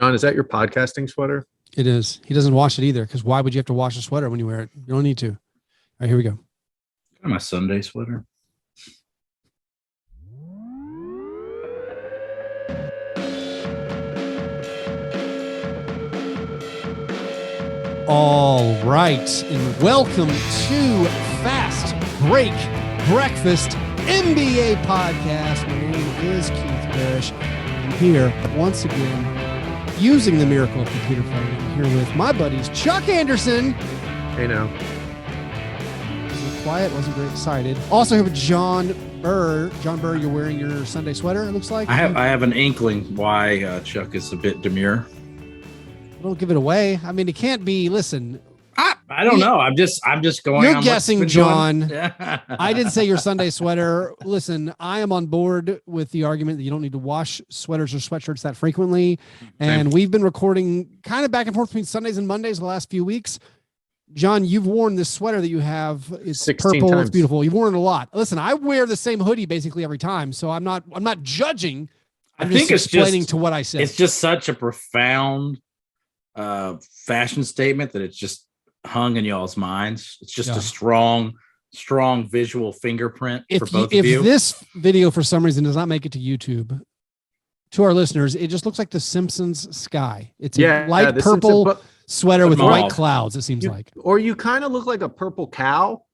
John, is that your podcasting sweater? It is. He doesn't wash it either, because why would you have to wash a sweater when you wear it? You don't need to. All right, here we go. My Sunday sweater. All right, and welcome to Fast Break Breakfast NBA podcast. My name is Keith Parrish. I'm here once again using the miracle of computer phone. I'm here with my buddies Chuck Anderson. Hey now. Wasn't quiet, wasn't very excited. Also here with John Burr. John Burr, you're wearing your Sunday sweater, it looks like. I have an inkling why Chuck is a bit demure. Don't give it away. I mean, it can't be. Listen, I don't know. I'm just going. You're guessing, John. Yeah. I didn't say your Sunday sweater. Listen, I am on board with the argument that you don't need to wash sweaters or sweatshirts that frequently. And we've been recording kind of back and forth between Sundays and Mondays the last few weeks. John, you've worn this sweater that you have. It's 16 purple. times. It's beautiful. You've worn it a lot. Listen, I wear the same hoodie basically every time, so I'm not judging. I think it's explaining just to what I said. It's just such a profound fashion statement that it's just hung in y'all's minds. It's just a strong visual fingerprint for both of you. If this video for some reason does not make it to YouTube, to our listeners, it just looks like the Simpsons sky. It's a light purple sweater with white clouds, it seems like. Or you kind of look like a purple cow.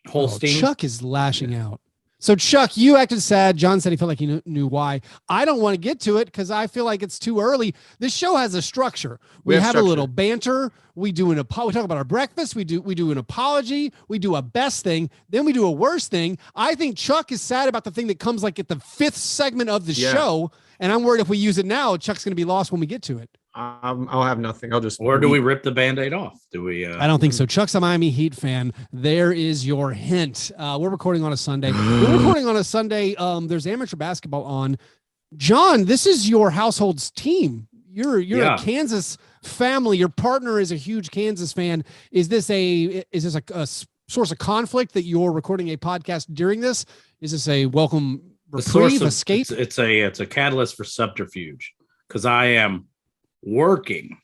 Holstein. Chuck is lashing out. So, Chuck, you acted sad. John said he felt like he knew why. I don't want to get to it because I feel like it's too early. This show has a structure. We have a little banter. We talk about our breakfast. We do an apology. We do a best thing. Then we do a worst thing. I think Chuck is sad about the thing that comes like at the fifth segment of the show. And I'm worried if we use it now, Chuck's going to be lost when we get to it. I'll have nothing. I'll just. Or do we rip the Band-Aid off? Do we? I don't think so. Chuck's a Miami Heat fan. There is your hint. We're recording on a Sunday. There's amateur basketball on. John, this is your household's team. You're a Kansas family. Your partner is a huge Kansas fan. Is this a source of conflict that you're recording a podcast during this? Is this a welcome reprieve, escape? It's a catalyst for subterfuge because I am working,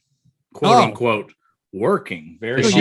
quote unquote, working very hard.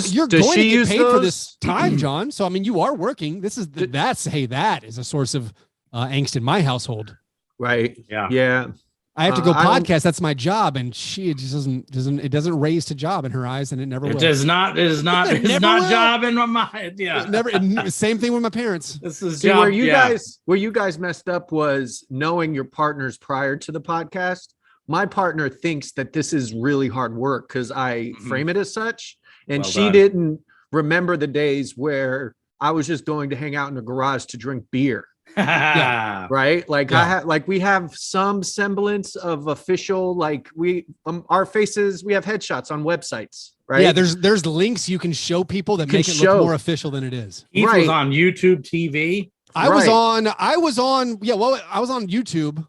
You're going to get paid for this time, John. So I mean, you are working. That is a source of angst in my household. Right. Yeah. I have to go podcast. That's my job, and it doesn't raise to job in her eyes, and it never will. It is not job in my mind. Yeah. Same thing with my parents. This is job. Where you guys messed up was knowing your partners prior to the podcast. My partner thinks that this is really hard work because I frame it as such. And she didn't remember the days where I was just going to hang out in the garage to drink beer. Right. We have some semblance of official, our faces, we have headshots on websites, right? Yeah. There's links you can show people that make it look more official than it is. He was on YouTube TV. I was on YouTube.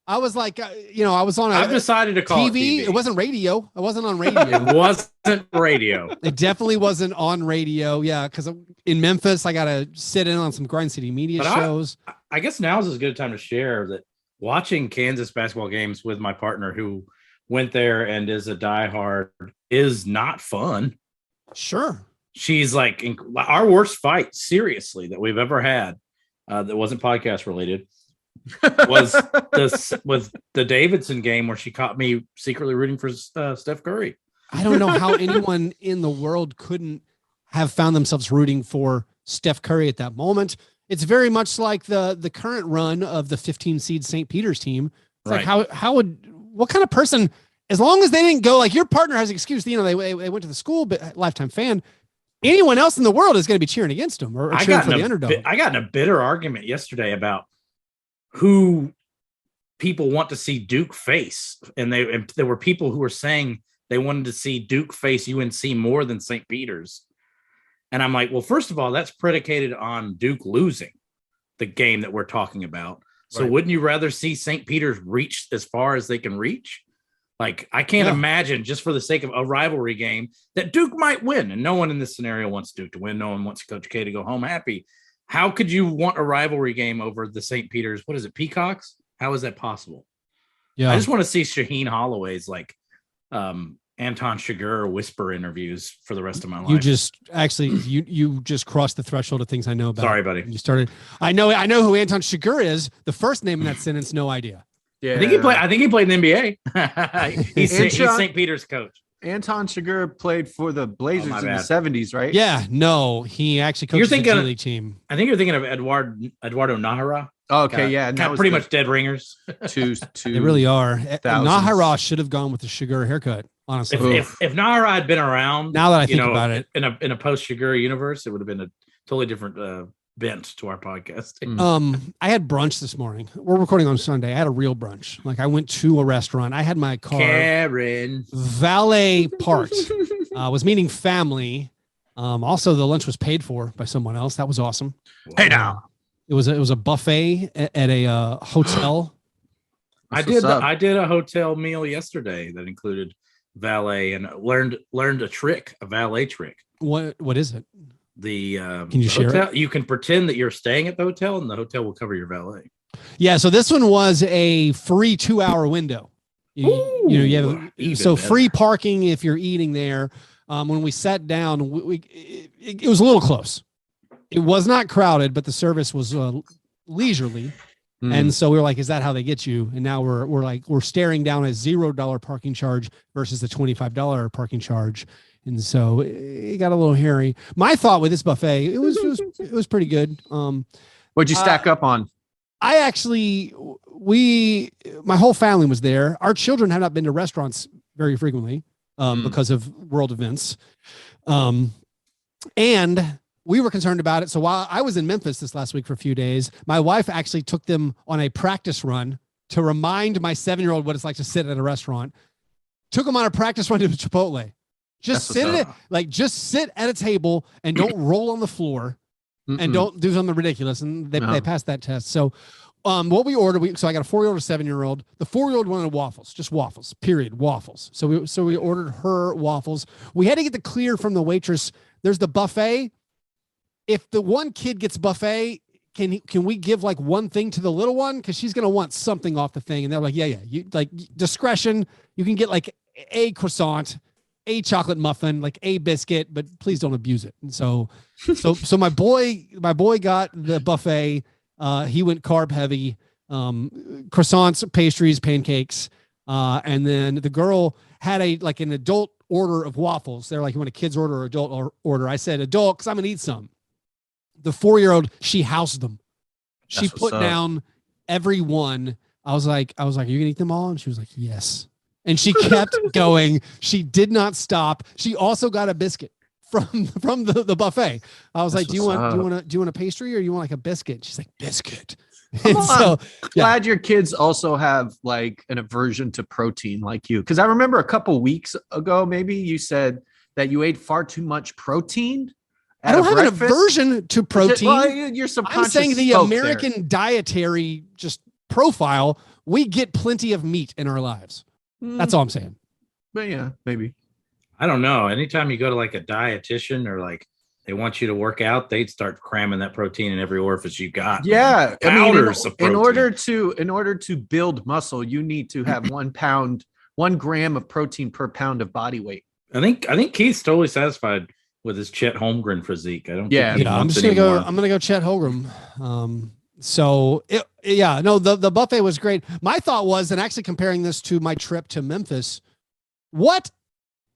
I was like, I was on. I've decided to call TV. It TV. It wasn't radio. I wasn't on radio. It wasn't radio. It definitely wasn't on radio. Yeah, because in Memphis, I got to sit in on some Grind City Media shows. I guess now is as good a time to share that watching Kansas basketball games with my partner who went there and is a diehard is not fun. Sure. She's like our worst fight, seriously, that we've ever had that wasn't podcast related. was the Davidson game where she caught me secretly rooting for Steph Curry. I don't know how anyone in the world couldn't have found themselves rooting for Steph Curry at that moment. It's very much like the current run of the 15 seed St. Peter's team. It's like what kind of person, as long as they didn't go like your partner has an excuse, they went to the school, but lifetime fan. Anyone else in the world is going to be cheering against them or cheering for the underdog. I got in a bitter argument yesterday about who people want to see Duke face. And there were people who were saying they wanted to see Duke face UNC more than St. Peter's. And I'm like, well, first of all, that's predicated on Duke losing the game that we're talking about. So wouldn't you rather see St. Peter's reach as far as they can reach? Like, I can't imagine, just for the sake of a rivalry game, that Duke might win. And no one in this scenario wants Duke to win. No one wants Coach K to go home happy. How could you want a rivalry game over the St. Peter's? What is it, Peacocks? How is that possible? Yeah. I just want to see Shaheen Holloway's like Anton Chigurh whisper interviews for the rest of my life. You just crossed the threshold of things I know about. Sorry, buddy. You started. I know who Anton Chigurh is. The first name in that sentence, no idea. Yeah, I think he played in the NBA. he's St. Peter's coach. Anton Chigurh played for the Blazers in the 70s, right? Yeah, no, he actually coached the G League team. I think you're thinking of Eduardo Nahara. Oh, okay, yeah, kind of pretty much dead ringers. They really are. Nahara should have gone with the Chigurh haircut. Honestly, if Nahara had been around, now that I think about it, in a post Chigurh universe, it would have been a totally different bent to our podcast. I had brunch this morning. We're recording on Sunday. I had a real brunch. Like I went to a restaurant. I had my car valet parked. Was meeting family. Also, the lunch was paid for by someone else. That was awesome. Hey now, it was a buffet at a hotel. I did a hotel meal yesterday that included valet and learned a valet trick. What is it? Can you share hotel, it? You can pretend that you're staying at the hotel and the hotel will cover your valet. Yeah, so this one was a free 2-hour window. Free parking if you're eating there. When we sat down, it was a little close. It was not crowded, but the service was leisurely. And so we were like, is that how they get you? And now we're staring down a $0 parking charge versus the $25 parking charge. And so it got a little hairy. My thought with this buffet, it was pretty good. What'd you stack up on? My whole family was there. Our children have not been to restaurants very frequently because of world events. And we were concerned about it. So while I was in Memphis this last week for a few days, my wife actually took them on a practice run to remind my 7-year-old what it's like to sit at a restaurant. Took them on a practice run to Chipotle. Just sit at a table and don't roll on the floor and don't do something ridiculous. And they passed that test. So what we ordered, so I got a 4-year-old, a 7-year-old. The 4-year-old wanted waffles, just waffles, period, waffles. So we ordered her waffles. We had to get the clear from the waitress. There's the buffet. If the one kid gets buffet, can we give like one thing to the little one? Because she's going to want something off the thing. And they're like, yeah. You like discretion. You can get like a croissant, a chocolate muffin, like a biscuit, but please don't abuse it. And so my boy got the buffet. He went carb heavy, croissants, pastries, pancakes. And then the girl had an adult order of waffles. They're like, you want a kid's order or adult order? I said adult, cause I'm going to eat some. The 4-year-old, she housed them. She put down every one. I was like, are you gonna eat them all? And she was like, yes. And she kept going. She did not stop. She also got a biscuit from the buffet. I was like, do you want a pastry or you want like a biscuit? She's like, biscuit. Glad your kids also have like an aversion to protein like you. Cause I remember a couple weeks ago, maybe you said that you ate far too much protein. I don't have an aversion to protein. Your subconscious. I'm saying the American dietary just profile, we get plenty of meat in our lives. That's all I'm saying. But yeah, maybe. I don't know. Anytime you go to like a dietitian or like they want you to work out, they'd start cramming that protein in every orifice you got. Yeah. Powders of protein. In order to build muscle, you need to have 1 gram of protein per pound of body weight. I think Keith's totally satisfied with his Chet Holmgren physique. I don't think I'm just gonna go. I'm gonna go Chet Holmgren. The buffet was great. My thought was, and actually comparing this to my trip to Memphis, what's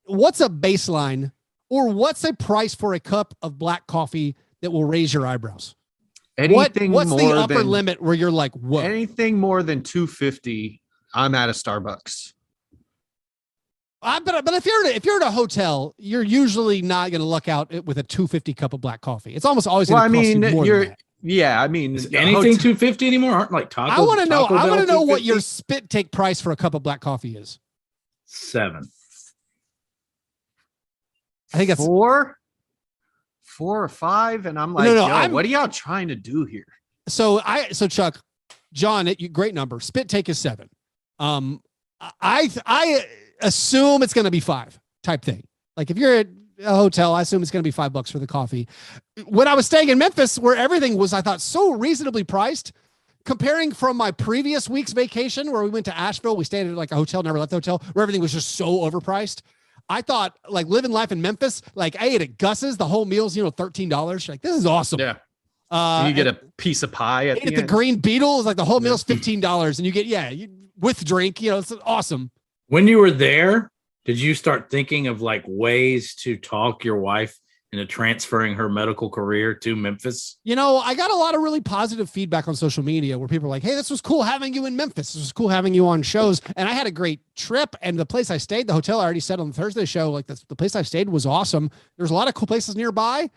a baseline or what's a price for a cup of black coffee that will raise your eyebrows? What's the upper limit where you're like, whoa? Anything more than $2.50, I'm at a Starbucks. But if you're at a hotel, you're usually not going to look out with a $2.50 cup of black coffee. It's almost always going to cost you more than that. Yeah, I mean, is anything $2.50 anymore? Aren't like tacos? I want to know what your spit take price for a cup of black coffee is. $7. I think that's 4 or 5, and I'm like, what are y'all trying to do here? So Chuck, John, great number. Spit take is 7. I assume it's going to be 5 type thing. Like if you're at a hotel, I assume it's going to be $5 for the coffee. When I was staying in Memphis, where everything was, I thought, so reasonably priced, comparing from my previous week's vacation where we went to Asheville, we stayed at like a hotel, never left the hotel, where everything was just so overpriced. I thought like living life in Memphis, like I ate at Gus's, the whole meal's, $13. Like, this is awesome. Yeah. You get a piece of pie at the Green Beetle is like the whole meal's $15 and you get, with drink, it's awesome. When you were there, did you start thinking of like ways to talk your wife into transferring her medical career to Memphis? I got a lot of really positive feedback on social media where people are like, hey, this was cool having you in Memphis. This was cool having you on shows. And I had a great trip. And the place I stayed, the hotel I already said on the Thursday show, like the place I stayed was awesome. There's a lot of cool places nearby.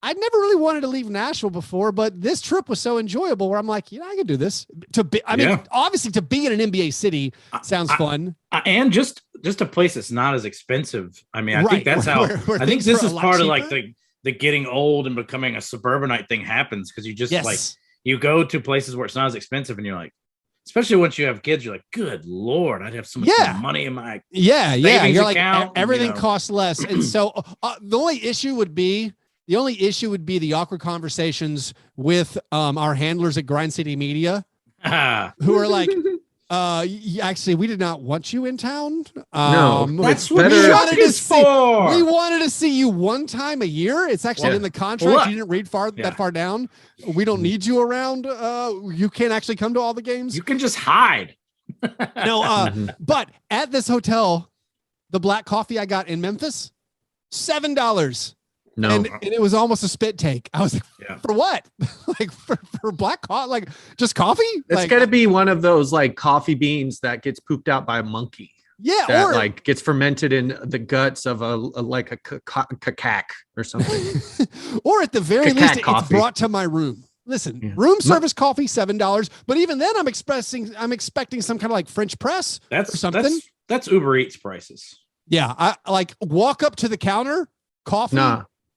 I'd never really wanted to leave Nashville before, but this trip was so enjoyable where I'm like, I could do this. Obviously to be in an NBA city sounds fun. And just a place that's not as expensive. I mean, I think that's how, I think this is part of like the getting old and becoming a suburbanite thing happens. Cause you just like, you go to places where it's not as expensive and you're like, especially once you have kids, you're like, good Lord, I'd have so much more money in my savings You're account. Like everything costs less. And so the only issue would be the awkward conversations with our handlers at Grind City Media who are like, actually, we did not want you in town. No, that's what we wanted to see. We wanted to see you one time a year. It's actually in the contract. You didn't read that far down. We don't need you around. You can't actually come to all the games. You can just hide. But at this hotel, the black coffee I got in Memphis, $7. No, and it was almost a spit take. I was like, for what? Like for black coffee, like just coffee? It's got to be one of those like coffee beans that gets pooped out by a monkey. Yeah, that like gets fermented in the guts of a cacac or something. Or at the very least, it's brought to my room. Listen, room service coffee, $7. But even then, I'm expecting some kind of like French press or something. That's Uber Eats prices. Yeah, I like walk up to the counter, coffee.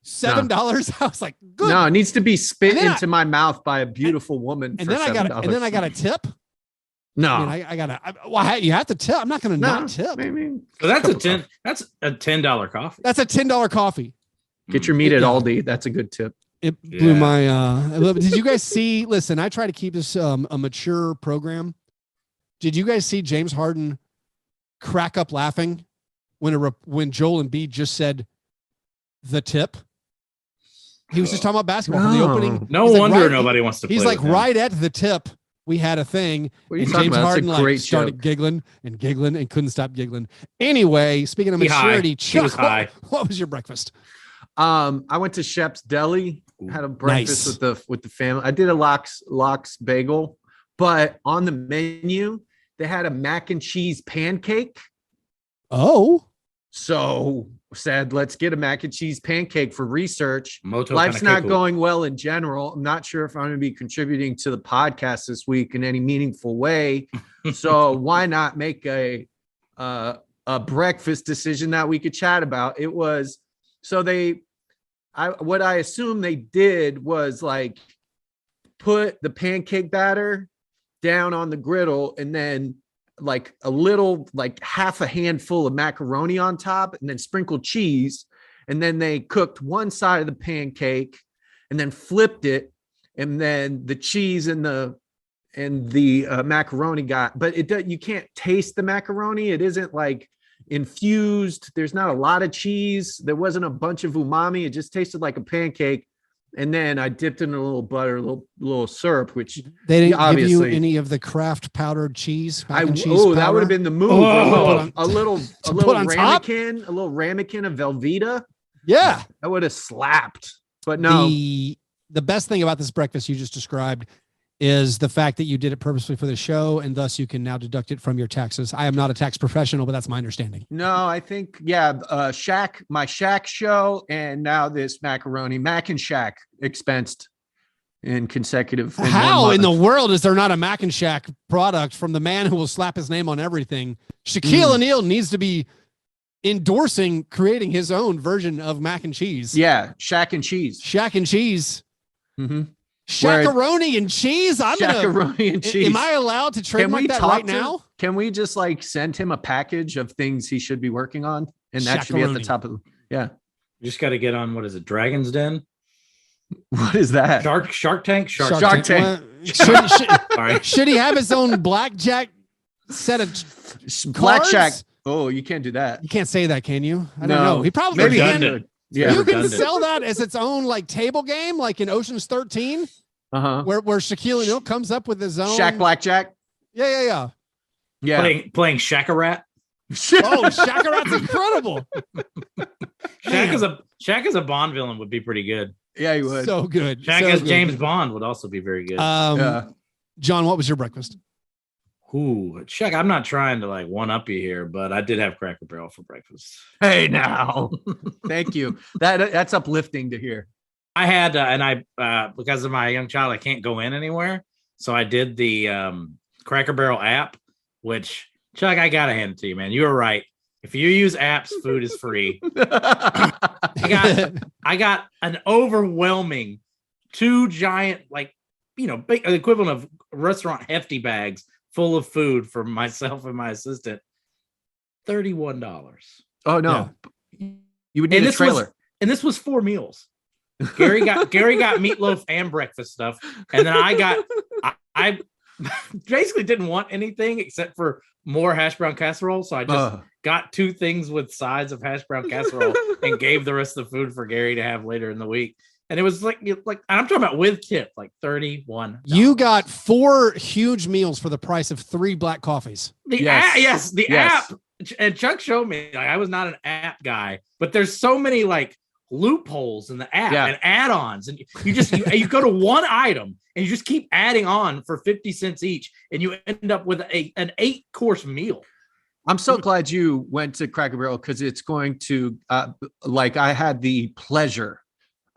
$7. I was like, good. No, it needs to be spit into my mouth by a beautiful woman. And then I got a tip. No, I mean, you have to tip. I'm not going to not tip. So that's a $10 coffee. That's a $10 coffee. Get your meat at Aldi. That's a good tip. It blew my. Did you guys see? Listen, I try to keep this a mature program. Did you guys see James Harden crack up laughing when Joel Embiid just said the tip? He was just talking about basketball from the opening. No wonder nobody wants to play. He's like, right at the tip, we had a thing. And James Harden like started giggling and couldn't stop giggling. Anyway, speaking of maturity, Chuck, what was your breakfast? I went to Shep's Deli, had a breakfast with the family. I did a lox bagel, but on the menu, they had a mac and cheese pancake. Oh. So said, let's get a mac and cheese pancake for research. Life's not going well in general. I'm not sure if I'm going to be contributing to the podcast this week in any meaningful way. So why not make a breakfast decision that we could chat about? It was, so what I assume they did was like put the pancake batter down on the griddle and then like a little, like half a handful of macaroni on top and then sprinkled cheese. And then they cooked one side of the pancake and then flipped it. And then the cheese and the macaroni but you can't taste the macaroni. It isn't like infused. There's not a lot of cheese. There wasn't a bunch of umami. It just tasted like a pancake. And then I dipped in a little butter, a little syrup, which they didn't give you any of the Kraft powdered cheese. That would have been the move. A little ramekin, a little ramekin of Velveeta. Yeah, that would have slapped. But no, the best thing about this breakfast you just described is the fact that you did it purposely for the show, and thus you can now deduct it from your taxes. I am not a tax professional, but that's my understanding. No, I think, my Shaq show, and now this macaroni, Mac and Shaq expensed in consecutive. How in the world is there not a Mac and Shaq product from the man who will slap his name on everything? Shaquille O'Neal needs to be endorsing creating his own version of mac and cheese. Yeah, Shaq and cheese. Shaq and cheese. Mm-hmm. Shakaroni and cheese. Shakaroni and cheese. Am I allowed to trademark that right now? Can we just like send him a package of things he should be working on? And that should be at the top of You just got to get on, what is it, Dragon's Den? What is that? Shark Tank? Shark Tank. Should he have his own blackjack set of blackjack? Oh, you can't do that. You can't say that, can you? I don't know. He probably maybe can. Yeah, you can sell that as its own like table game, like in Ocean's 13, where Shaquille O'Neal comes up with his own Shaq blackjack. Yeah. Playing Shaq-a-rat. Oh, Shaq-a-rat's incredible. Shaq as a Bond villain would be pretty good. Yeah, he would. So good. Shaq as James Bond would also be very good. John, what was your breakfast? Ooh, Chuck, I'm not trying to like one up you here, but I did have Cracker Barrel for breakfast. Hey, now. Thank you. That's uplifting to hear. I had, because of my young child, I can't go in anywhere. So I did the Cracker Barrel app, which, Chuck, I got to hand it to you, man. You were right. If you use apps, food is free. I got an overwhelming 2 giant, like, big, the equivalent of restaurant hefty bags full of food for myself and my assistant. $31. Oh no. Yeah. You would need a trailer. This was 4 meals. Gary got meatloaf and breakfast stuff. And then I basically didn't want anything except for more hash brown casserole. So I just got 2 things with sides of hash brown casserole and gave the rest of the food for Gary to have later in the week. And it was like I'm talking about with tip, like $31. You got 4 huge meals for the price of 3 black coffees. The app. And Chuck showed me, like, I was not an app guy, but there's so many like loopholes in the app and add-ons, and you go to one item and you just keep adding on for 50 cents each, and you end up with an 8-course meal. I'm so glad you went to Cracker Barrel because it's going to I had the pleasure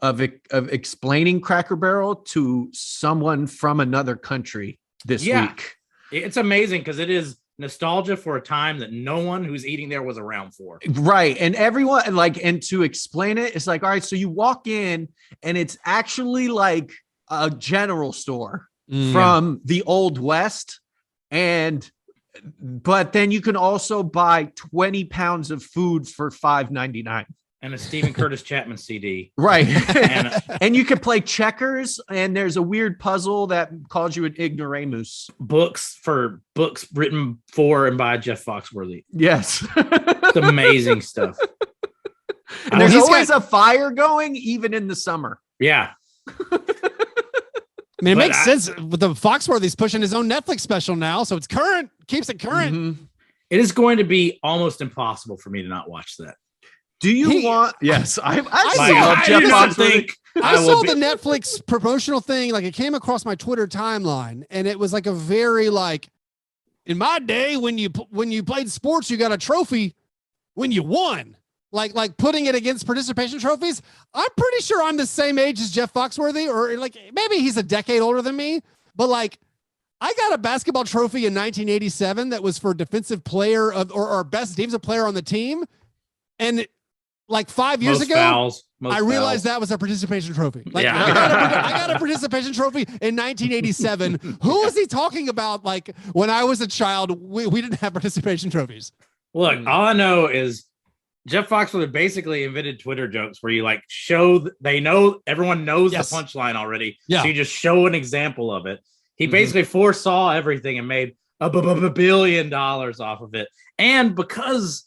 of explaining Cracker Barrel to someone from another country this week. It's amazing because it is nostalgia for a time that no one who's eating there was around for. Right. And everyone and to explain it, it's like, all right, so you walk in and it's actually like a general store from the Old West. But then you can also buy 20 pounds of food for $5.99. And a Stephen Curtis Chapman CD. Right. And you can play checkers, and there's a weird puzzle that calls you an ignoramus. Books written for and by Jeff Foxworthy. Yes. It's amazing stuff. And there's always a fire going, even in the summer. Yeah. I mean, it makes sense. With the Foxworthy's pushing his own Netflix special now, so it's current, keeps it current. Mm-hmm. It is going to be almost impossible for me to not watch that. Do you want? Yes, I love Jeff Foxworthy. I saw the Netflix promotional thing. Like, it came across my Twitter timeline, and it was like a very in my day when you played sports, you got a trophy when you won. Like putting it against participation trophies. I'm pretty sure I'm the same age as Jeff Foxworthy, or like maybe he's a decade older than me. But like, I got a basketball trophy in 1987 that was for defensive player or best defensive player on the team, and like 5 years ago, I realized that was a participation trophy. Like, I got a participation trophy in 1987. Who was he talking about? Like, when I was a child, we didn't have participation trophies. Look, all I know is Jeff Foxworthy basically invented Twitter jokes where you like everyone knows the punchline already. Yeah. So you just show an example of it. He basically foresaw everything and made $1 billion off of it. And because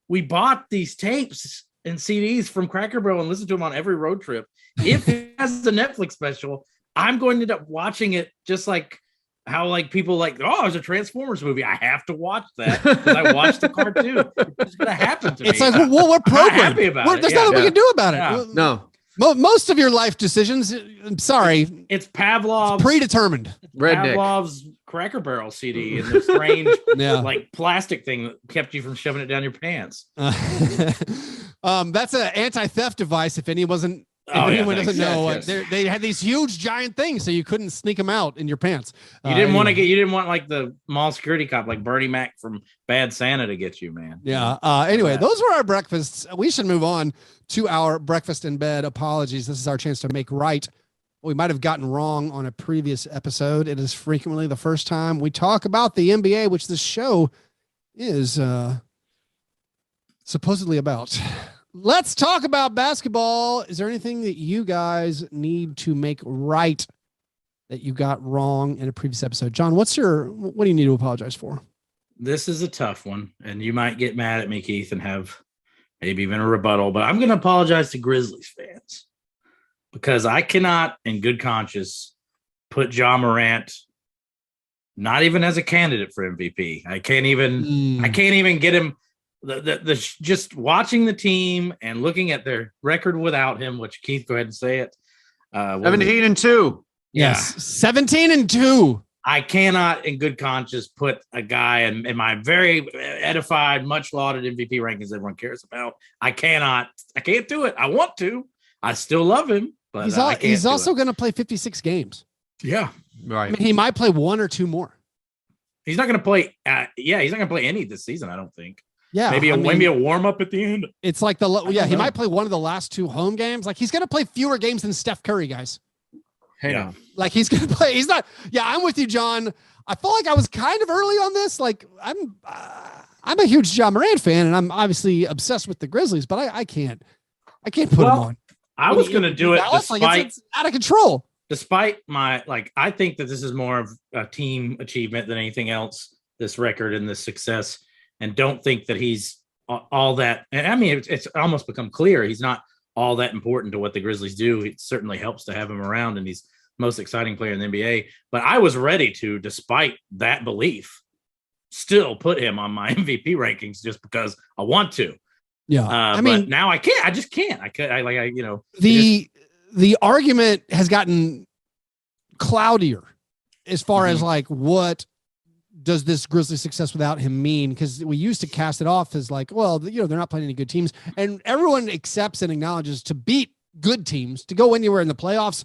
we bought these tapes and CDs from Cracker Barrel and listen to them on every road trip, if it has a Netflix special, I'm going to end up watching it, just like how like people like, oh, it's a Transformers movie, I have to watch that because I watched the cartoon. It's going to happen to me. It's like, well, we're programmed. Happy about it. There's nothing we can do about it. Yeah. No. Most of your life decisions, I'm sorry, it's Pavlov's predetermined. Pavlov's Cracker Barrel CD and the strange like plastic thing that kept you from shoving it down your pants. That's an anti-theft device. If anyone doesn't know, they had these huge giant things, so you couldn't sneak them out in your pants. You didn't want like the mall security cop, like Bernie Mac from Bad Santa, to get you, man. Yeah. Anyway, those were our breakfasts. We should move on to our breakfast in bed apologies. This is our chance to make right what we might have gotten wrong on a previous episode. It is frequently the first time we talk about the NBA, which this show is supposedly about. Let's talk about basketball. Is there anything that you guys need to make right that you got wrong in a previous episode. John, what do you need to apologize for? This is a tough one, and you might get mad at me, Keith, and have maybe even a rebuttal, but I'm going to apologize to Grizzlies fans because I cannot, in good conscience, put Ja Morant not even as a candidate for MVP. I can't even get him. Just watching the team and looking at their record without him, which Keith, go ahead and say it. 17-2. Yes, 17-2. I cannot, in good conscience, put a guy in my very edified, much lauded MVP rankings everyone cares about. I can't do it. I want to. I still love him, but he's also going to play 56 games. Yeah, right. I mean, he might play one or two more. He's not going to play. He's not going to play any this season, I don't think. Yeah, maybe a warm up at the end. It's like he might play one of the last two home games. Like he's going to play fewer games than Steph Curry, guys. Hang on. Like he's going to play. He's not. Yeah, I'm with you, John. I feel like I was kind of early on this. Like I'm a huge Ja Morant fan, and I'm obviously obsessed with the Grizzlies, but I can't put him on. I was going to do it despite it's out of control. Despite my I think that this is more of a team achievement than anything else. This record and this success, and don't think that he's all that. And I mean, it's almost become clear he's not all that important to what the Grizzlies do. It certainly helps to have him around, and he's most exciting player in the NBA. But I was ready to, despite that belief, still put him on my MVP rankings just because I want to. Yeah, I mean, now I can't. I just can't. The argument has gotten cloudier as far as like what does this Grizzly success without him mean? Because we used to cast it off as like, well, they're not playing any good teams, and everyone accepts and acknowledges to beat good teams, to go anywhere in the playoffs,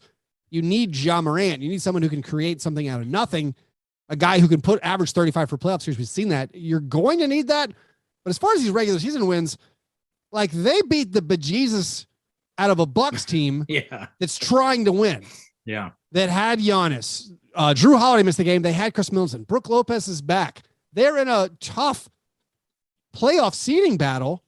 you need Ja Morant. You need someone who can create something out of nothing, a guy who can put average 35 for playoff series. We've seen that. You're going to need that. But as far as these regular season wins, like they beat the bejesus out of a Bucks team that's trying to win. Yeah. That had Giannis. Drew Holiday missed the game. They had Chris Middleton. Brook Lopez is back. They're in a tough playoff seeding battle.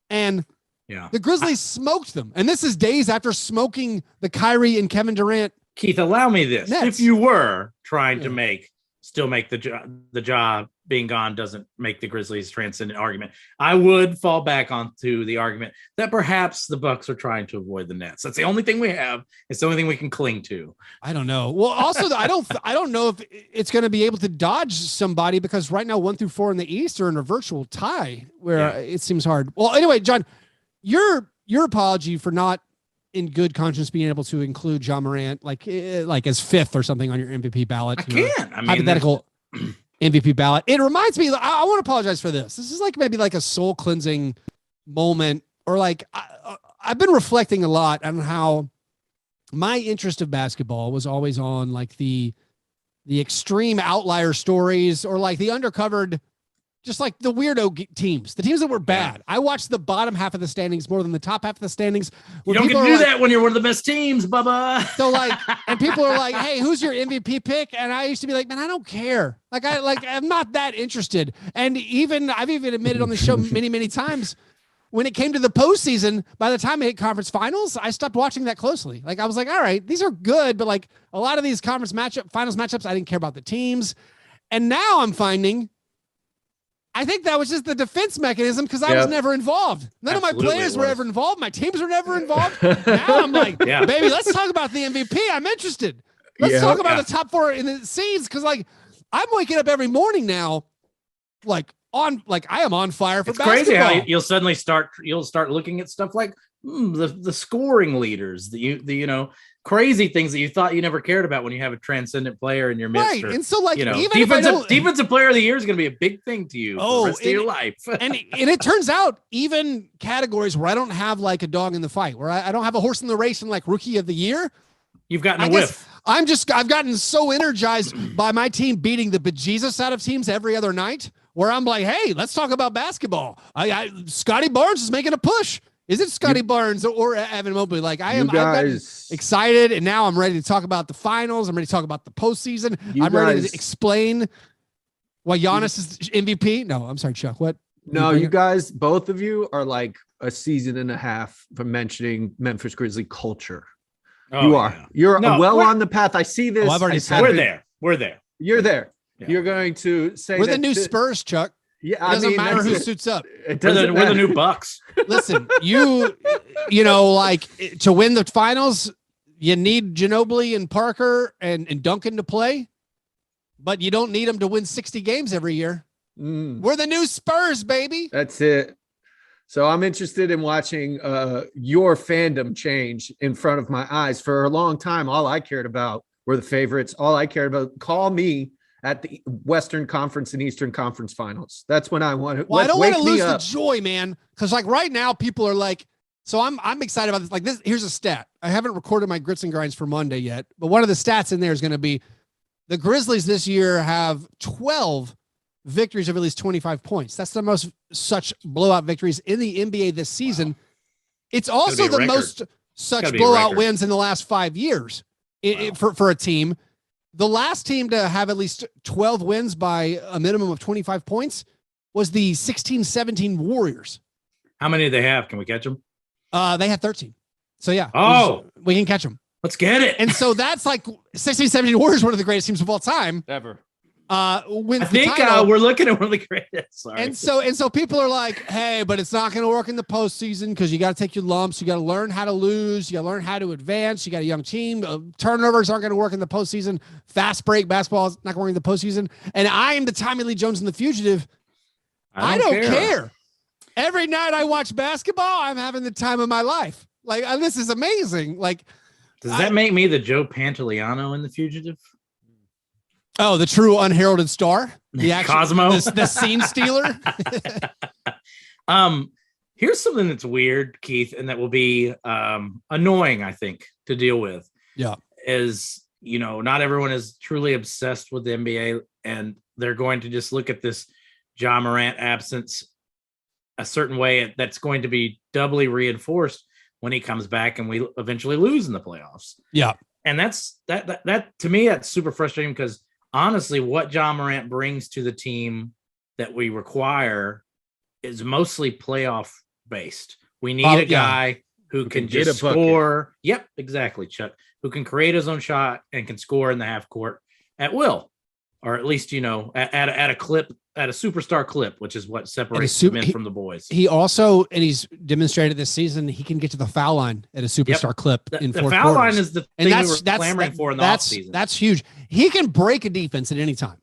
And the Grizzlies smoked them. And this is days after smoking the Kyrie and Kevin Durant. Keith, allow me this. Nets. If you were trying to still make the job being gone doesn't make the Grizzlies transcendent argument, I would fall back onto the argument that perhaps the Bucks are trying to avoid the Nets. That's the only thing we have. It's the only thing we can cling to. I don't know. Well, also, I don't know if it's going to be able to dodge somebody, because right now 1 through 4 in the East are in a virtual tie where it seems hard. Well, anyway, John, your apology for not in good conscience being able to include Ja Morant like as fifth or something on your MVP ballot. I can't. I mean, hypothetical MVP ballot. It reminds me, I want to apologize for this. This is like maybe like a soul cleansing moment, or like I've been reflecting a lot on how my interest of basketball was always on like the extreme outlier stories, or like the undercovered, just like the weirdo teams, the teams that were bad. I watched the bottom half of the standings more than the top half of the standings. You don't get to do that when you're one of the best teams, Bubba. So like, and people are like, hey, who's your MVP pick? And I used to be like, man, I don't care. I'm not that interested. And I've even admitted on the show many, many times, when it came to the postseason, by the time I hit conference finals, I stopped watching that closely. Like I was like, all right, these are good, but like a lot of these conference finals matchups, I didn't care about the teams. And now I'm finding, I think that was just the defense mechanism, because I was never involved. None of my players were ever involved. My teams were never involved. Now I'm like, baby, let's talk about the MVP. I'm interested. Let's talk about the top 4 in the seeds, because like I'm waking up every morning now, I am on fire for basketball. It's crazy how you'll start looking at stuff like the scoring leaders, the crazy things that you thought you never cared about when you have a transcendent player in your midst. Right. And so like, even defensive player of the year is going to be a big thing to you for the rest of your life. and it turns out even categories where I don't have like a dog in the fight, where I don't have a horse in the race, and like rookie of the year, you've gotten a whiff. I've gotten so energized by my team beating the bejesus out of teams every other night, where I'm like, hey, let's talk about basketball. Scotty Barnes is making a push. Is it Scotty Barnes or Evan Mobley? Like I'm excited, and now I'm ready to talk about the finals. I'm ready to talk about the postseason. I'm ready to explain why Giannis is MVP. No, I'm sorry, Chuck. What? No, you guys, both of you are like a season and a half from mentioning Memphis Grizzly culture. You are. You're on the path. I see this. I've already said we're there. You're there. Yeah. You're going to say we're the new Spurs, Chuck. Yeah, it doesn't matter who suits up. We're the new Bucks. Listen, you know, like to win the finals, you need Ginobili and Parker and Duncan to play, but you don't need them to win 60 games every year. We're the new Spurs, baby. That's it. So I'm interested in watching your fandom change in front of my eyes. For a long time, all I cared about were the favorites. All I cared about, call me at the Western Conference and Eastern Conference Finals. That's when I want to. Well, I don't want to lose the joy, man. Because like right now, people are like, so I'm excited about this. Like this, here's a stat. I haven't recorded my grits and grinds for Monday yet, but one of the stats in there is going to be the Grizzlies this year have 12 victories of at least 25 points. That's the most such blowout victories in the NBA this season. Wow. It's also the most such blowout wins in the last 5 years for a team. The last team to have at least 12 wins by a minimum of 25 points was the 16-17 Warriors. How many do they have? Can we catch them? They had 13. So yeah. We can catch them. Let's get it. And so that's like 16-17 Warriors, one of the greatest teams of all time. Ever. I think we're looking at one of the greatest. Sorry. And so people are like, hey, but it's not going to work in the postseason because you got to take your lumps. You got to learn how to lose. You got to learn how to advance. You got a young team. Turnovers aren't going to work in the postseason. Fast break basketball is not going to work in the postseason. And I am the Tommy Lee Jones and the Fugitive. I don't care. Every night I watch basketball, I'm having the time of my life. Like, this is amazing. Like, does that make me the Joe Pantoliano in The Fugitive? Oh, the true unheralded star, the actual Cosmo, the scene stealer. Here's something that's weird, Keith, and that will be annoying, I think, to deal with. Yeah, is not everyone is truly obsessed with the NBA, and they're going to just look at this Ja Morant absence a certain way that's going to be doubly reinforced when he comes back, and we eventually lose in the playoffs. Yeah, and that's that to me that's super frustrating because. Honestly, what Ja Morant brings to the team that we require is mostly playoff based. We need a guy who can just score. Yep, exactly, Chuck. Who can create his own shot and can score in the half court at will, or at least at a clip, at a superstar clip, which is what separates the men from the boys. He also, and he's demonstrated this season, he can get to the foul line at a superstar clip in fourth quarters. The foul line is the thing we were clamoring for in the offseason. That's huge. He can break a defense at any time.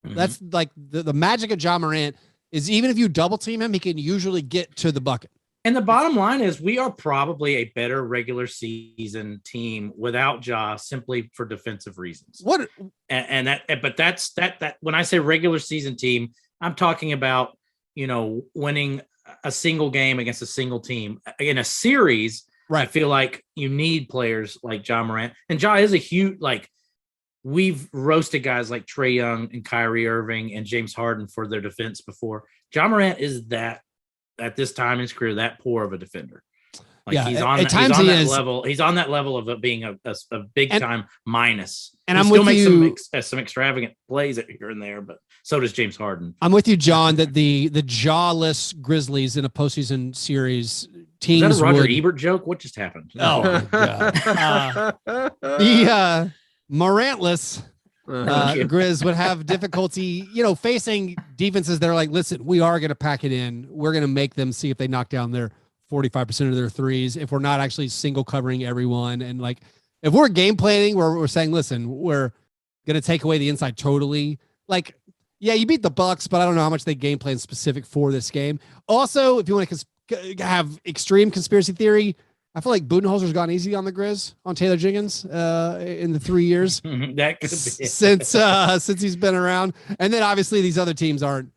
Mm-hmm. That's like the magic of Ja Morant is even if you double team him, he can usually get to the bucket. And the bottom line is we are probably a better regular season team without Ja simply for defensive reasons. But that's when I say regular season team, I'm talking about, winning a single game against a single team in a series. Right. I feel like you need players like Ja Morant, and Ja is a huge, we've roasted guys like Trae Young and Kyrie Irving and James Harden for their defense before. Ja Morant is that at this time in his career, that poor of a defender. He's on that level of it being a big time minus. And I'm still with you. Some extravagant plays here and there, but so does James Harden. I'm with you, John, that the jawless Grizzlies in a postseason series teams. Is that a Roger Ebert joke? What just happened? Oh, the Morantless Grizz would have difficulty, facing defenses that are like, listen, we are going to pack it in. We're going to make them see if they knock down their 45% of their threes. If we're not actually single covering everyone. And if we're game planning where we're saying, listen, we're going to take away the inside totally. You beat the Bucks, but I don't know how much they game plan specific for this game. Also, if you want to have extreme conspiracy theory, I feel like Budenholzer's gone easy on the Grizz, on Taylor Jenkins in the 3 years that could be since he's been around. And then obviously these other teams aren't.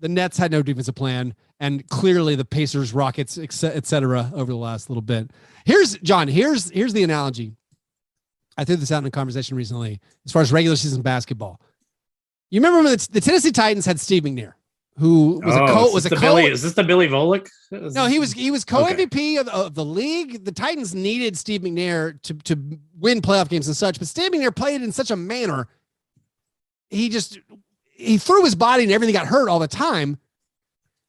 The Nets had no defensive plan, and clearly the Pacers, Rockets, et cetera, over the last little bit. Here's the analogy. I threw this out in a conversation recently as far as regular season basketball. You remember when the Tennessee Titans had Steve McNair, who was is this the Billy Volek? No, he was co-MVP of the league. The Titans needed Steve McNair to win playoff games and such, but Steve McNair played in such a manner. He threw his body and everything got hurt all the time.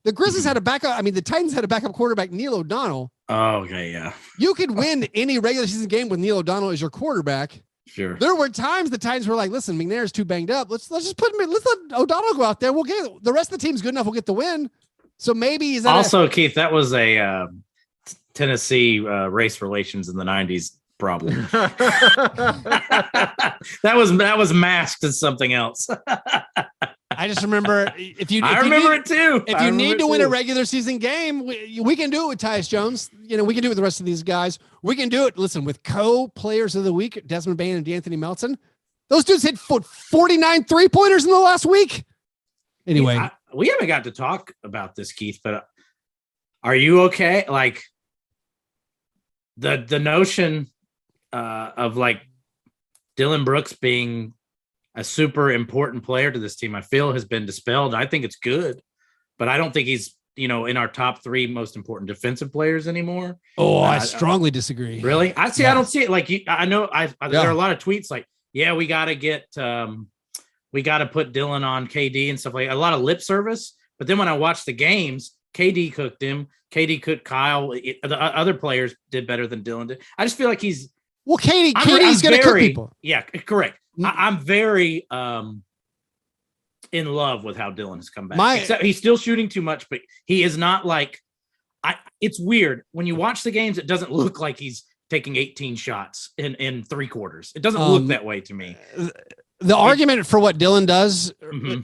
The Grizzlies had a backup. I mean, the Titans had a backup quarterback, Neil O'Donnell, Oh, okay, yeah. You could win any regular season game with Neil O'Donnell as your quarterback. Sure. There were times the Titans were like, listen, McNair's too banged up. Let's just put him in. Let's let O'Donnell go out there. We'll get the rest of the team's good enough. We'll get the win. So maybe is that also, Keith, that was a Tennessee race relations in the 90s problem. that was masked as something else. I just remember if you remember it too. If you need to win a regular season game, we can do it with Tyus Jones. You know, we can do it with the rest of these guys. We can do it. Listen, with co-players of the week, Desmond Bain and D'Anthony Melton. Those dudes hit 49 3-pointers in the last week. Anyway, we haven't got to talk about this, Keith, but are you okay? Like the notion of like Dylan Brooks being a super important player to this team, I feel has been dispelled. I think it's good, but I don't think he's, in our top 3 most important defensive players anymore. Oh, I strongly disagree. Really? I don't see it. Like, I know there are a lot of tweets like, yeah, we got to put Dylan on KD and stuff like that. A lot of lip service. But then when I watched the games, KD cooked him. KD cooked Kyle. The other players did better than Dylan did. I just feel like he's KD's going to cook people. Yeah, correct. I'm very in love with how Dylan has come back. Except he's still shooting too much, but he is not like it's weird. When you watch the games, it doesn't look like he's taking 18 shots in 3 quarters. It doesn't look that way to me. The argument for what Dylan does,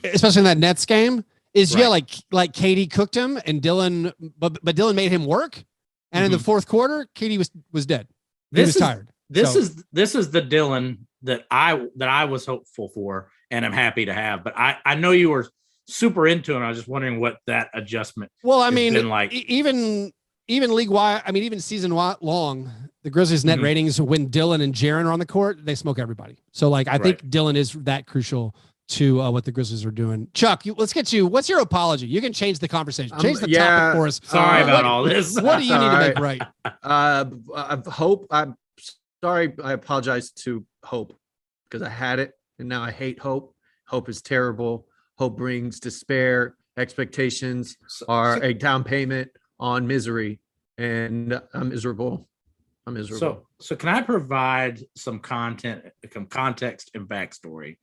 especially in that Nets game, is like KD cooked him and Dylan, but Dylan made him work. And in the fourth quarter, KD was dead. He was tired. This is the Dylan that I was hopeful for and I'm happy to have. But I know you were super into him. I was just wondering what that adjustment. Well, I mean, been like. even league wide, I mean, even season long, the Grizzlies net ratings when Dylan and Jaren are on the court, they smoke everybody. So like, I think Dylan is that crucial to what the Grizzlies are doing. Chuck, let's get you. What's your apology? You can change the conversation. Change the topic for us. Sorry about all this. What do you need to make right? I'm sorry. I apologize to Hope because I had it and now I hate Hope. Hope is terrible. Hope brings despair. Expectations are a down payment on misery, and I'm miserable. So can I provide some context and backstory?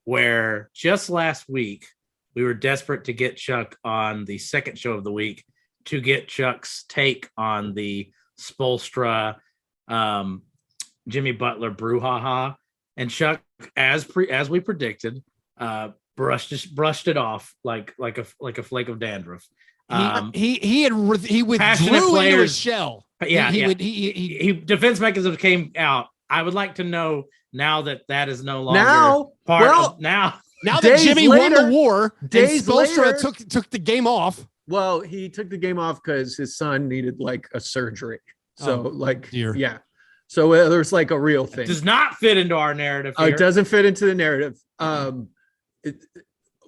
Where just last week we were desperate to get Chuck on the second show of the week to get Chuck's take on the Spoelstra, Jimmy Butler brouhaha, and Chuck, as we predicted, brushed it off like a flake of dandruff. He withdrew into his shell. Yeah, he defense mechanism came out. I would like to know now that is no longer now that Jimmy won the war. Days later, took the game off. Well, he took the game off because his son needed like a surgery. So yeah. So there's like a real thing. It does not fit into our narrative here. It doesn't fit into the narrative.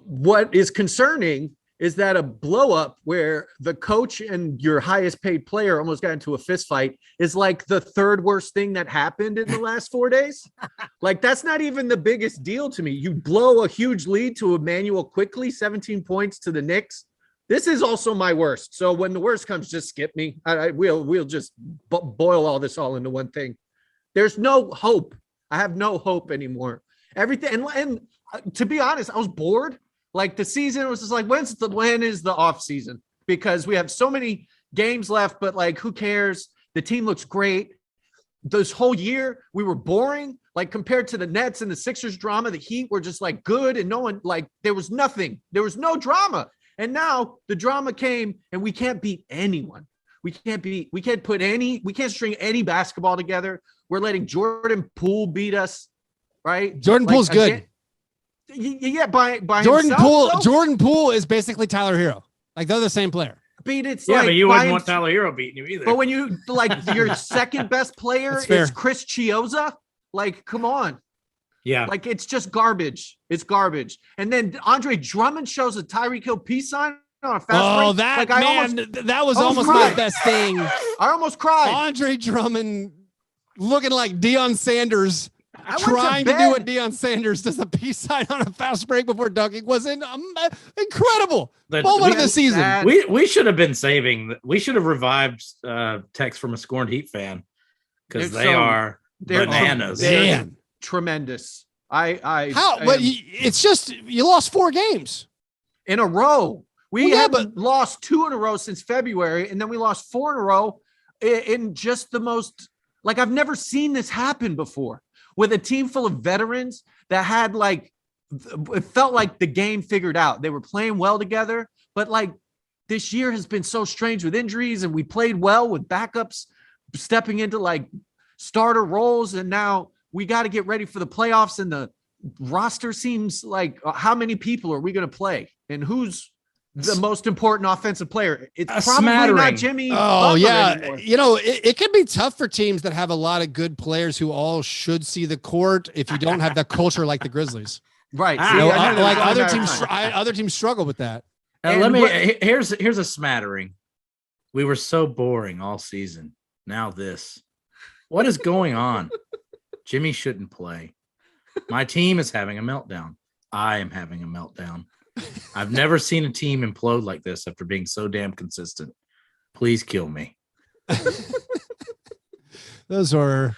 What is concerning is that a blow up where the coach and your highest paid player almost got into a fist fight is like the third worst thing that happened in the last 4 days. Like, that's not even the biggest deal to me. You blow a huge lead to Emmanuel quickly, 17 points to the Knicks. This is also my worst. So when the worst comes, just skip me. We'll just boil all this all into one thing. There's no hope. I have no hope anymore. Everything. And to be honest, I was bored. Like, the season was just like, when is the off season? Because we have so many games left, but like, who cares? The team looks great. This whole year we were boring. Like, compared to the Nets and the Sixers drama, the Heat were just like good, and no one, like, there was nothing. There was no drama. And now the drama came, and we can't beat anyone. We can't string any basketball together. We're letting Jordan Poole beat us, right? Jordan Poole's good. Yeah, by Jordan himself, Poole. though? Jordan Poole is basically Tyler Hero. Like, they're the same player. But it's but you wouldn't want Tyler Hero beating you either. But when you your second best player is Chris Chiozza, like, come on. Yeah. Like, it's just garbage. It's garbage. And then Andre Drummond shows a Tyreek Hill peace sign on a fast break. That was almost my best thing. I almost cried. Andre Drummond looking like Deion Sanders trying to do what Deion Sanders does, a peace sign on a fast break before dunking was incredible. Moment of the season. We should have been saving. We should have revived text from a Scorned Heat fan because they're bananas. They're tremendous. It's just you lost 4 games in a row. We haven't lost 2 in a row since February, and then we lost 4 in a row in just the most. Like, I've never seen this happen before with a team full of veterans that had it felt like the game figured out. They were playing well together, but this year has been so strange with injuries, and we played well with backups stepping into starter roles. And now we got to get ready for the playoffs, and the roster seems like, how many people are we going to play, and who's the most important offensive player? It's probably not Jimmy. Oh, yeah. Anymore. It can be tough for teams that have a lot of good players who all should see the court if you don't have that culture like the Grizzlies. Right. Other teams struggle with that. Here's a smattering. We were so boring all season. Now this. What is going on? Jimmy shouldn't play. My team is having a meltdown. I am having a meltdown. I've never seen a team implode like this after being so damn consistent. Please kill me. Those are.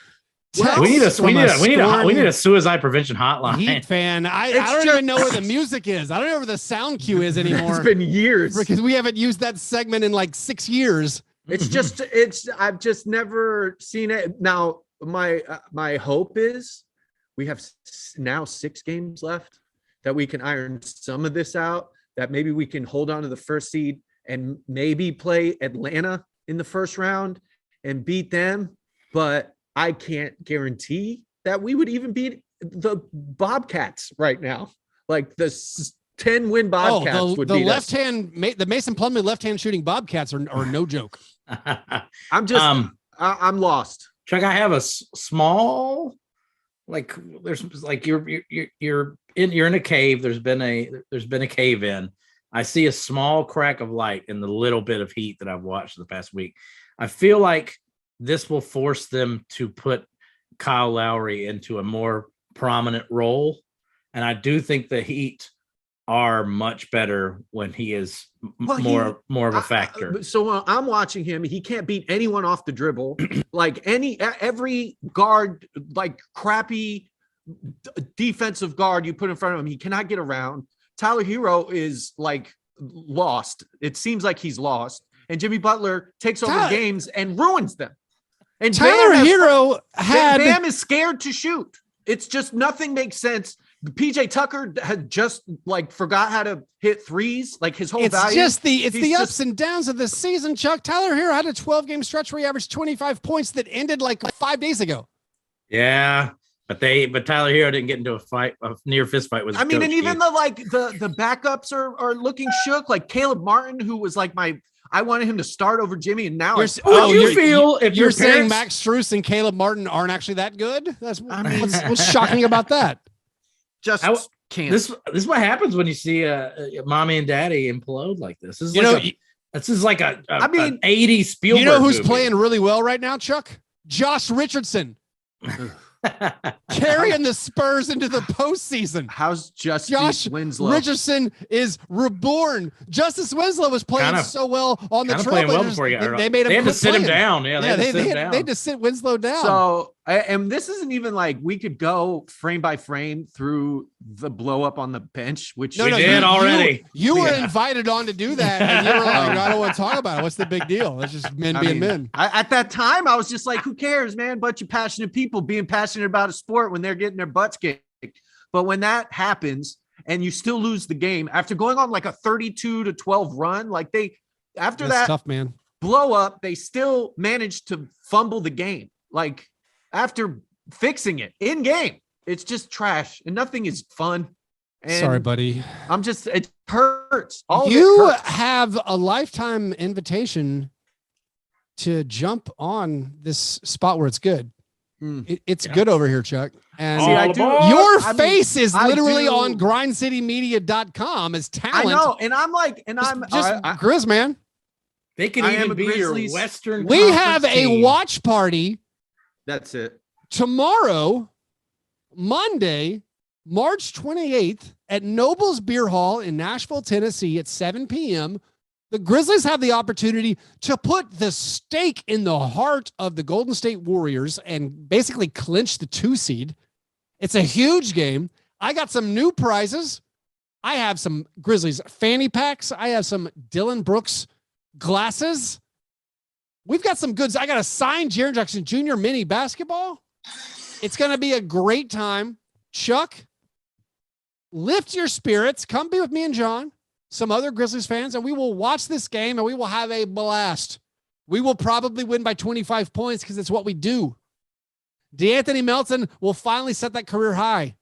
We need a suicide prevention hotline. Heat fan. I don't even know where the music is. I don't know where the sound cue is anymore. It's been years because we haven't used that segment in 6 years. I've just never seen it. Now my hope is we have now 6 games left, that we can iron some of this out, that maybe we can hold on to the first seed and maybe play Atlanta in the first round and beat them. But I can't guarantee that we would even beat the Bobcats right now. The 10-win Bobcats would be the Mason Plumlee left-hand shooting Bobcats are no joke. I'm lost. Chuck, I have a small, there's you're in a cave. There's been a cave in. I see a small crack of light in the little bit of Heat that I've watched the past week. I feel like this will force them to put Kyle Lowry into a more prominent role. And I do think the Heat are much better when he is more of a factor. So when I'm watching him, he can't beat anyone off the dribble. Every guard, crappy defensive guard you put in front of him, he cannot get around. Tyler Hero is lost. It seems like he's lost. And Jimmy Butler takes over games and ruins them. And Tyler Hero Bam is scared to shoot. It's just nothing makes sense. PJ Tucker had just forgot how to hit threes. His whole value. It's the ups and downs of the season, Chuck. Tyler Hero had a 12-game stretch where he averaged 25 points that ended 5 days ago. Yeah. But Tyler Hero didn't get into a near fist fight with. And even the backups are looking shook. Caleb Martin, who was I wanted him to start over Jimmy, and now you're saying Max Strus and Caleb Martin aren't actually that good? What's shocking about that? Can't. This is what happens when you see mommy and daddy implode like this. This is like an 80s Spielberg. You know who's movie. Playing really well right now, Chuck? Josh Richardson. Carrying the Spurs into the postseason. How's Josh Winslow? Richardson is reborn. Justice Winslow was playing so well on the Trailblazers. They made him. They had to sit him down. Yeah, they had to sit Winslow down. So, and this isn't even we could go frame by frame through the blow up on the bench, which we did already. You were invited on to do that, and you were I don't want to talk about it. What's the big deal? It's just men being men. At that time, I was just who cares, man? Bunch of passionate people being passionate about a sport when they're getting their butts kicked. But when that happens and you still lose the game after going on a 32-12 run, that's that tough, man. Blow up, they still managed to fumble the game. After fixing it in game, it's just trash and nothing is fun. And sorry, buddy. It hurts. You have a lifetime invitation to jump on this spot where it's good. It's good over here, Chuck. And your face is literally on grindcitymedia.com as talent. I know. And I'm Grizz, man. They can even be Grizzlies. Your Western. We have a watch party. That's it. Tomorrow Monday, March 28th at Noble's Beer Hall in Nashville, Tennessee at 7 p.m., the Grizzlies have the opportunity to put the stake in the heart of the Golden State Warriors and basically clinch the 2 seed. It's a huge game. I got some new prizes. I have some Grizzlies fanny packs. I have some Dylan Brooks glasses. We've got some goods. I got a signed Jaren Jackson Jr. mini basketball. It's going to be a great time. Chuck, lift your spirits. Come be with me and John, some other Grizzlies fans, and we will watch this game and we will have a blast. We will probably win by 25 points because it's what we do. DeAnthony Melton will finally set that career high.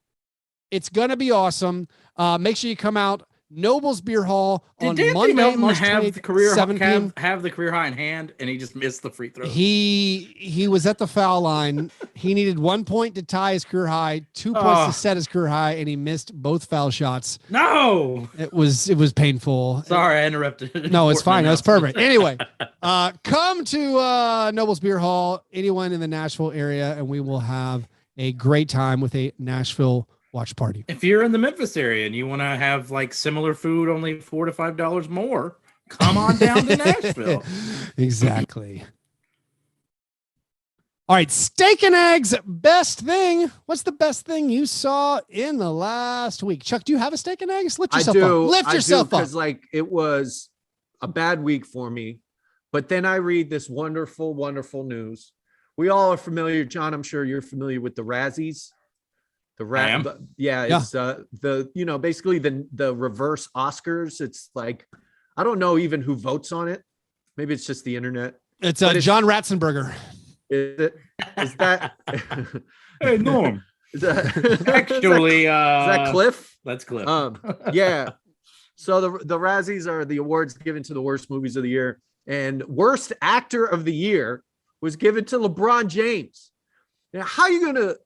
It's going to be awesome. Make sure you come out. Noble's Beer Hall on Monday, March 28th, have the career high in hand, and he just missed the free throw. He was at the foul line. He needed 1 point to tie his career high, 2 points to set his career high, and he missed both foul shots. No, it was painful. Sorry, I interrupted. No, it's fine. That's perfect. Anyway, come to Noble's Beer Hall, anyone in the Nashville area, and we will have a great time with a Nashville watch party. If you're in the Memphis area and you want to have like similar food, only $4 to $5 more, come on down to Nashville. Exactly. All right, steak and eggs, best thing. What's the best thing you saw in the last week? Chuck, do you have a steak and eggs? Lift yourself up. Lift yourself up. Because like it was a bad week for me, but then I read this wonderful, wonderful news. We all are familiar, John. I'm sure you're familiar with the Razzies. It's basically the reverse Oscars. It's like, I don't know even who votes on it. Maybe it's just the internet. It's John Ratzenberger. Is that? Hey, Norm. Actually, is that Cliff? That's Cliff. Yeah. So the Razzies are the awards given to the worst movies of the year, and worst actor of the year was given to LeBron James. Now, how are you gonna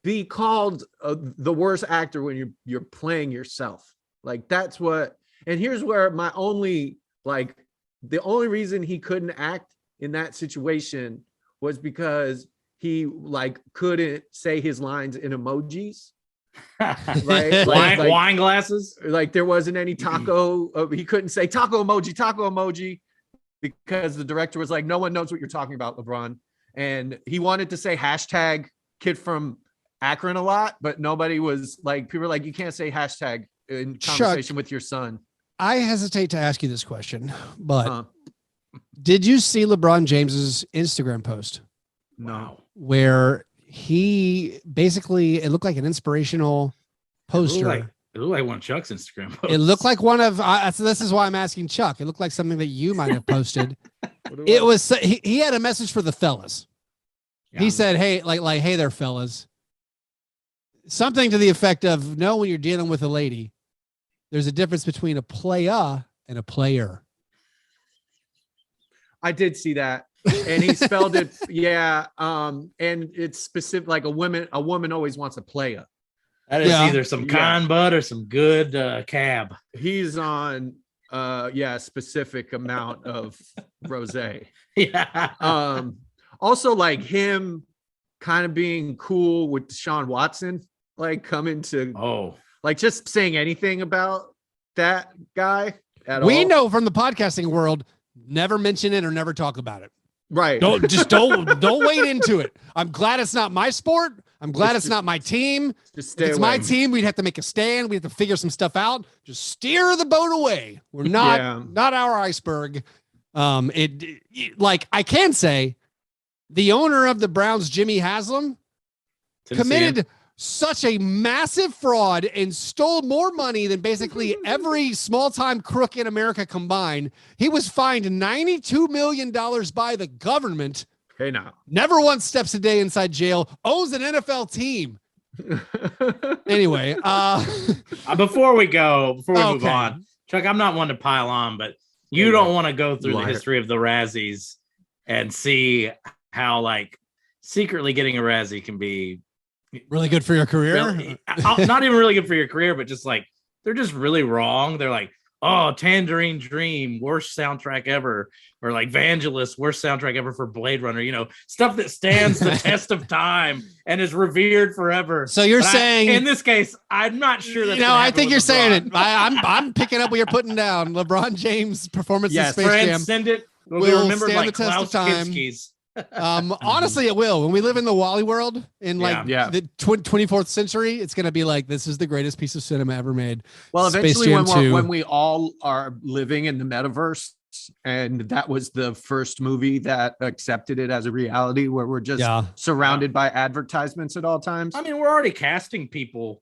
be called the worst actor when you're playing yourself? Like, that's what. And here's where the only reason he couldn't act in that situation was because he couldn't say his lines in emojis. Right? Wine glasses. Like there wasn't any taco. He couldn't say taco emoji, because the director was like, no one knows what you're talking about, LeBron. And he wanted to say hashtag kid from Akron a lot, but nobody was like, people were like, you can't say hashtag in conversation with your son. I hesitate to ask you this question, but did you see LeBron James's Instagram post? No. Where he basically, it looked like an inspirational poster. It looked like one of Chuck's Instagram posts. It looked like one of, so this is why I'm asking Chuck. It looked like something that you might have posted. It was, he had a message for the fellas. Yeah. He said, hey, hey there, fellas. Something to the effect of, know when you're dealing with a lady, there's a difference between a playa and a player. I did see that. And he spelled it. Yeah. And it's specific, like a woman always wants a playa. That is either some con bud or some good cab. He's on specific amount of rosé. Yeah. Also like him kind of being cool with Deshaun Watson, like coming to like just saying anything about that guy at all. We know from the podcasting world, never mention it or never talk about it. Right. Don't wade into it. I'm glad it's not my sport. I'm glad it's not my team. If it's my team, we'd have to make a stand. We have to figure some stuff out. Just steer the boat away. We're not our iceberg. I can say the owner of the Browns, Jimmy Haslam, committed such a massive fraud and stole more money than basically every small-time crook in America combined. He was fined $92 million by the government. Hey, now. Never once steps a day inside jail. Owns an NFL team. Anyway. Before we move on, Chuck, I'm not one to pile on, but you don't want to go through the history of the Razzies and see how, like, secretly getting a Razzie can be really good for your career. Not even really good for your career, but just like they're just really wrong. They're like, oh, Tangerine Dream, worst soundtrack ever, or like Vangelis, worst soundtrack ever for Blade Runner, stuff that stands the test of time and is revered forever. So you're saying in this case, I'm not sure that I think you're LeBron. Saying it. I'm picking up what you're putting down. LeBron James performance in Space Jam. Send it. Will stand the test of time. Honestly, it will. When we live in the Wally world in the 24th century, it's going to be like, this is the greatest piece of cinema ever made. Well, eventually when we all are living in the metaverse, and that was the first movie that accepted it as a reality, where we're just surrounded by advertisements at all times. I mean, we're already casting people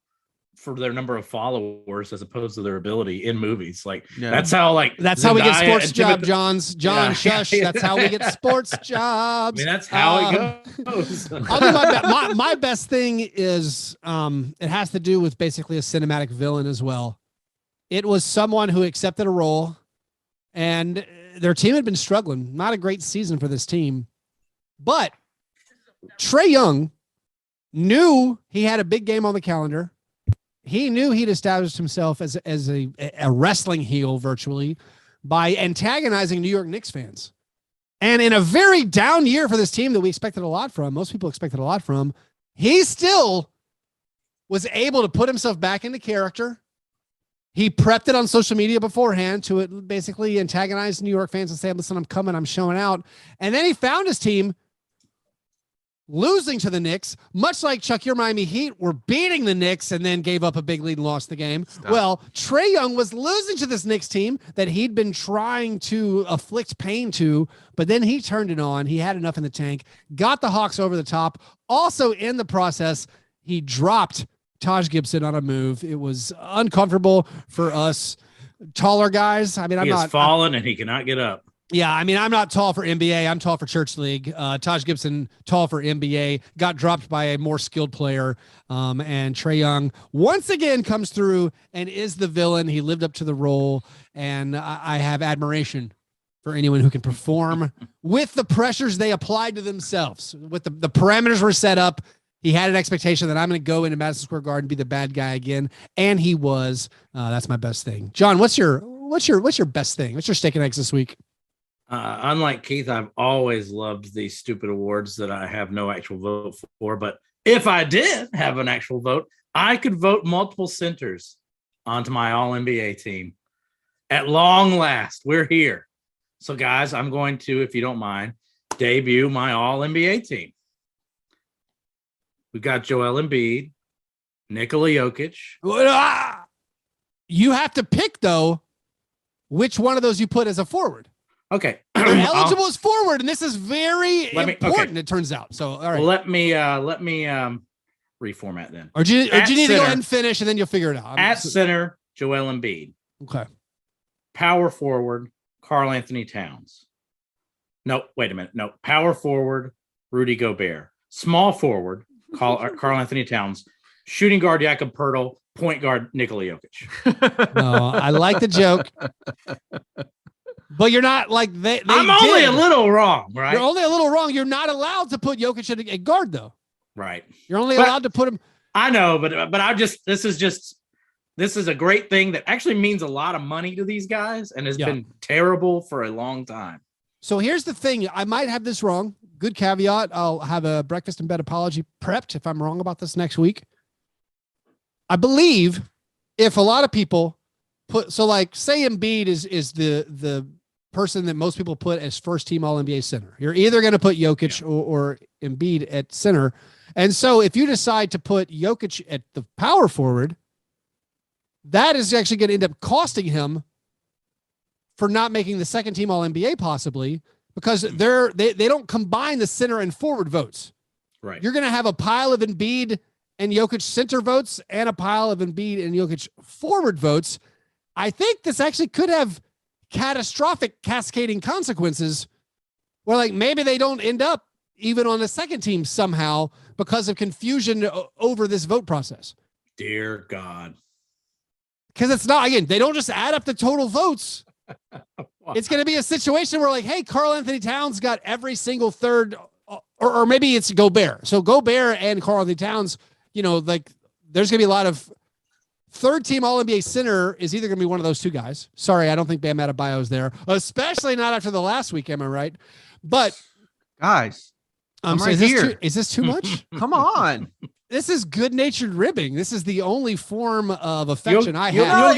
for their number of followers as opposed to their ability in movies. That's how we get sports jobs, John. Shush. That's how we get sports jobs. I mean, that's how it goes. my best thing is it has to do with basically a cinematic villain as well. It was someone who accepted a role, and their team had been struggling. Not a great season for this team, but Trae Young knew he had a big game on the calendar. He knew he'd established himself as a wrestling heel virtually by antagonizing New York Knicks fans. And in a very down year for this team that we expected a lot from, most people expected a lot from, he still was able to put himself back into character. He prepped it on social media beforehand to basically antagonize New York fans and say, listen, I'm coming, I'm showing out. And then he found his team losing to the Knicks, much like Chuck, your Miami Heat were beating the Knicks and then gave up a big lead and lost the game. Well, Trae Young was losing to this Knicks team that he'd been trying to afflict pain to, but then he turned it on. He had enough in the tank, got the Hawks over the top. Also in the process, he dropped Taj Gibson on a move. It was uncomfortable for us taller guys. I mean, he has fallen and he cannot get up. Yeah, I mean, I'm not tall for NBA. I'm tall for church league. Taj Gibson, tall for NBA, got dropped by a more skilled player. And Trae Young once again comes through and is the villain. He lived up to the role. And I have admiration for anyone who can perform with the pressures they applied to themselves. With the parameters were set up. He had an expectation that I'm going to go into Madison Square Garden and be the bad guy again. And he was. That's my best thing. John, what's your best thing? What's your steak and eggs this week? Unlike Keith, I've always loved these stupid awards that I have no actual vote for. But if I did have an actual vote, I could vote multiple centers onto my All-NBA team. At long last, we're here. So, guys, I'm going to, if you don't mind, debut my All-NBA team. We've got Joel Embiid, Nikola Jokic. You have to pick, though, which one of those you put as a forward. Okay. They're eligible as forward, and this is very important, it turns out. So, all right. Let me reformat then. Or do you need to go ahead and finish, and then you'll figure it out? Center, Joel Embiid. Okay. Power forward, Karl Anthony Towns. No, wait a minute. No, power forward, Rudy Gobert. Small forward, Karl Anthony Towns. Shooting guard, Jakob Poeltl. Point guard, Nikola Jokic. No, I like the joke. But you're not like they I'm only a little wrong, right? You're only a little wrong. You're not allowed to put Jokic at guard, though. Right. You're only allowed to put him. I know, but this is a great thing that actually means a lot of money to these guys and has been terrible for a long time. So here's the thing. I might have this wrong. Good caveat. I'll have a breakfast in bed apology prepped if I'm wrong about this next week. I believe if a lot of people say Embiid is the person that most people put as first team All-NBA center. You're either going to put Jokic or Embiid at center. And so if you decide to put Jokic at the power forward, that is actually going to end up costing him for not making the second team All-NBA possibly, because they don't combine the center and forward votes. Right. You're going to have a pile of Embiid and Jokic center votes and a pile of Embiid and Jokic forward votes. I think this actually could have catastrophic cascading consequences where like maybe they don't end up even on the second team somehow because of confusion over this vote process. Dear God. Because it's not, again, they don't just add up the total votes. It's going to be a situation where like, hey, Karl Anthony Towns got every single third, or maybe it's Gobert. So Gobert and Karl Anthony Towns, like there's going to be a lot of third team All-NBA center is either going to be one of those two guys. Sorry, I don't think Bam Adebayo is there, especially not after the last week. Am I right? But guys, I'm right here. Is this too much? Come on. This is good-natured ribbing. This is the only form of affection I have.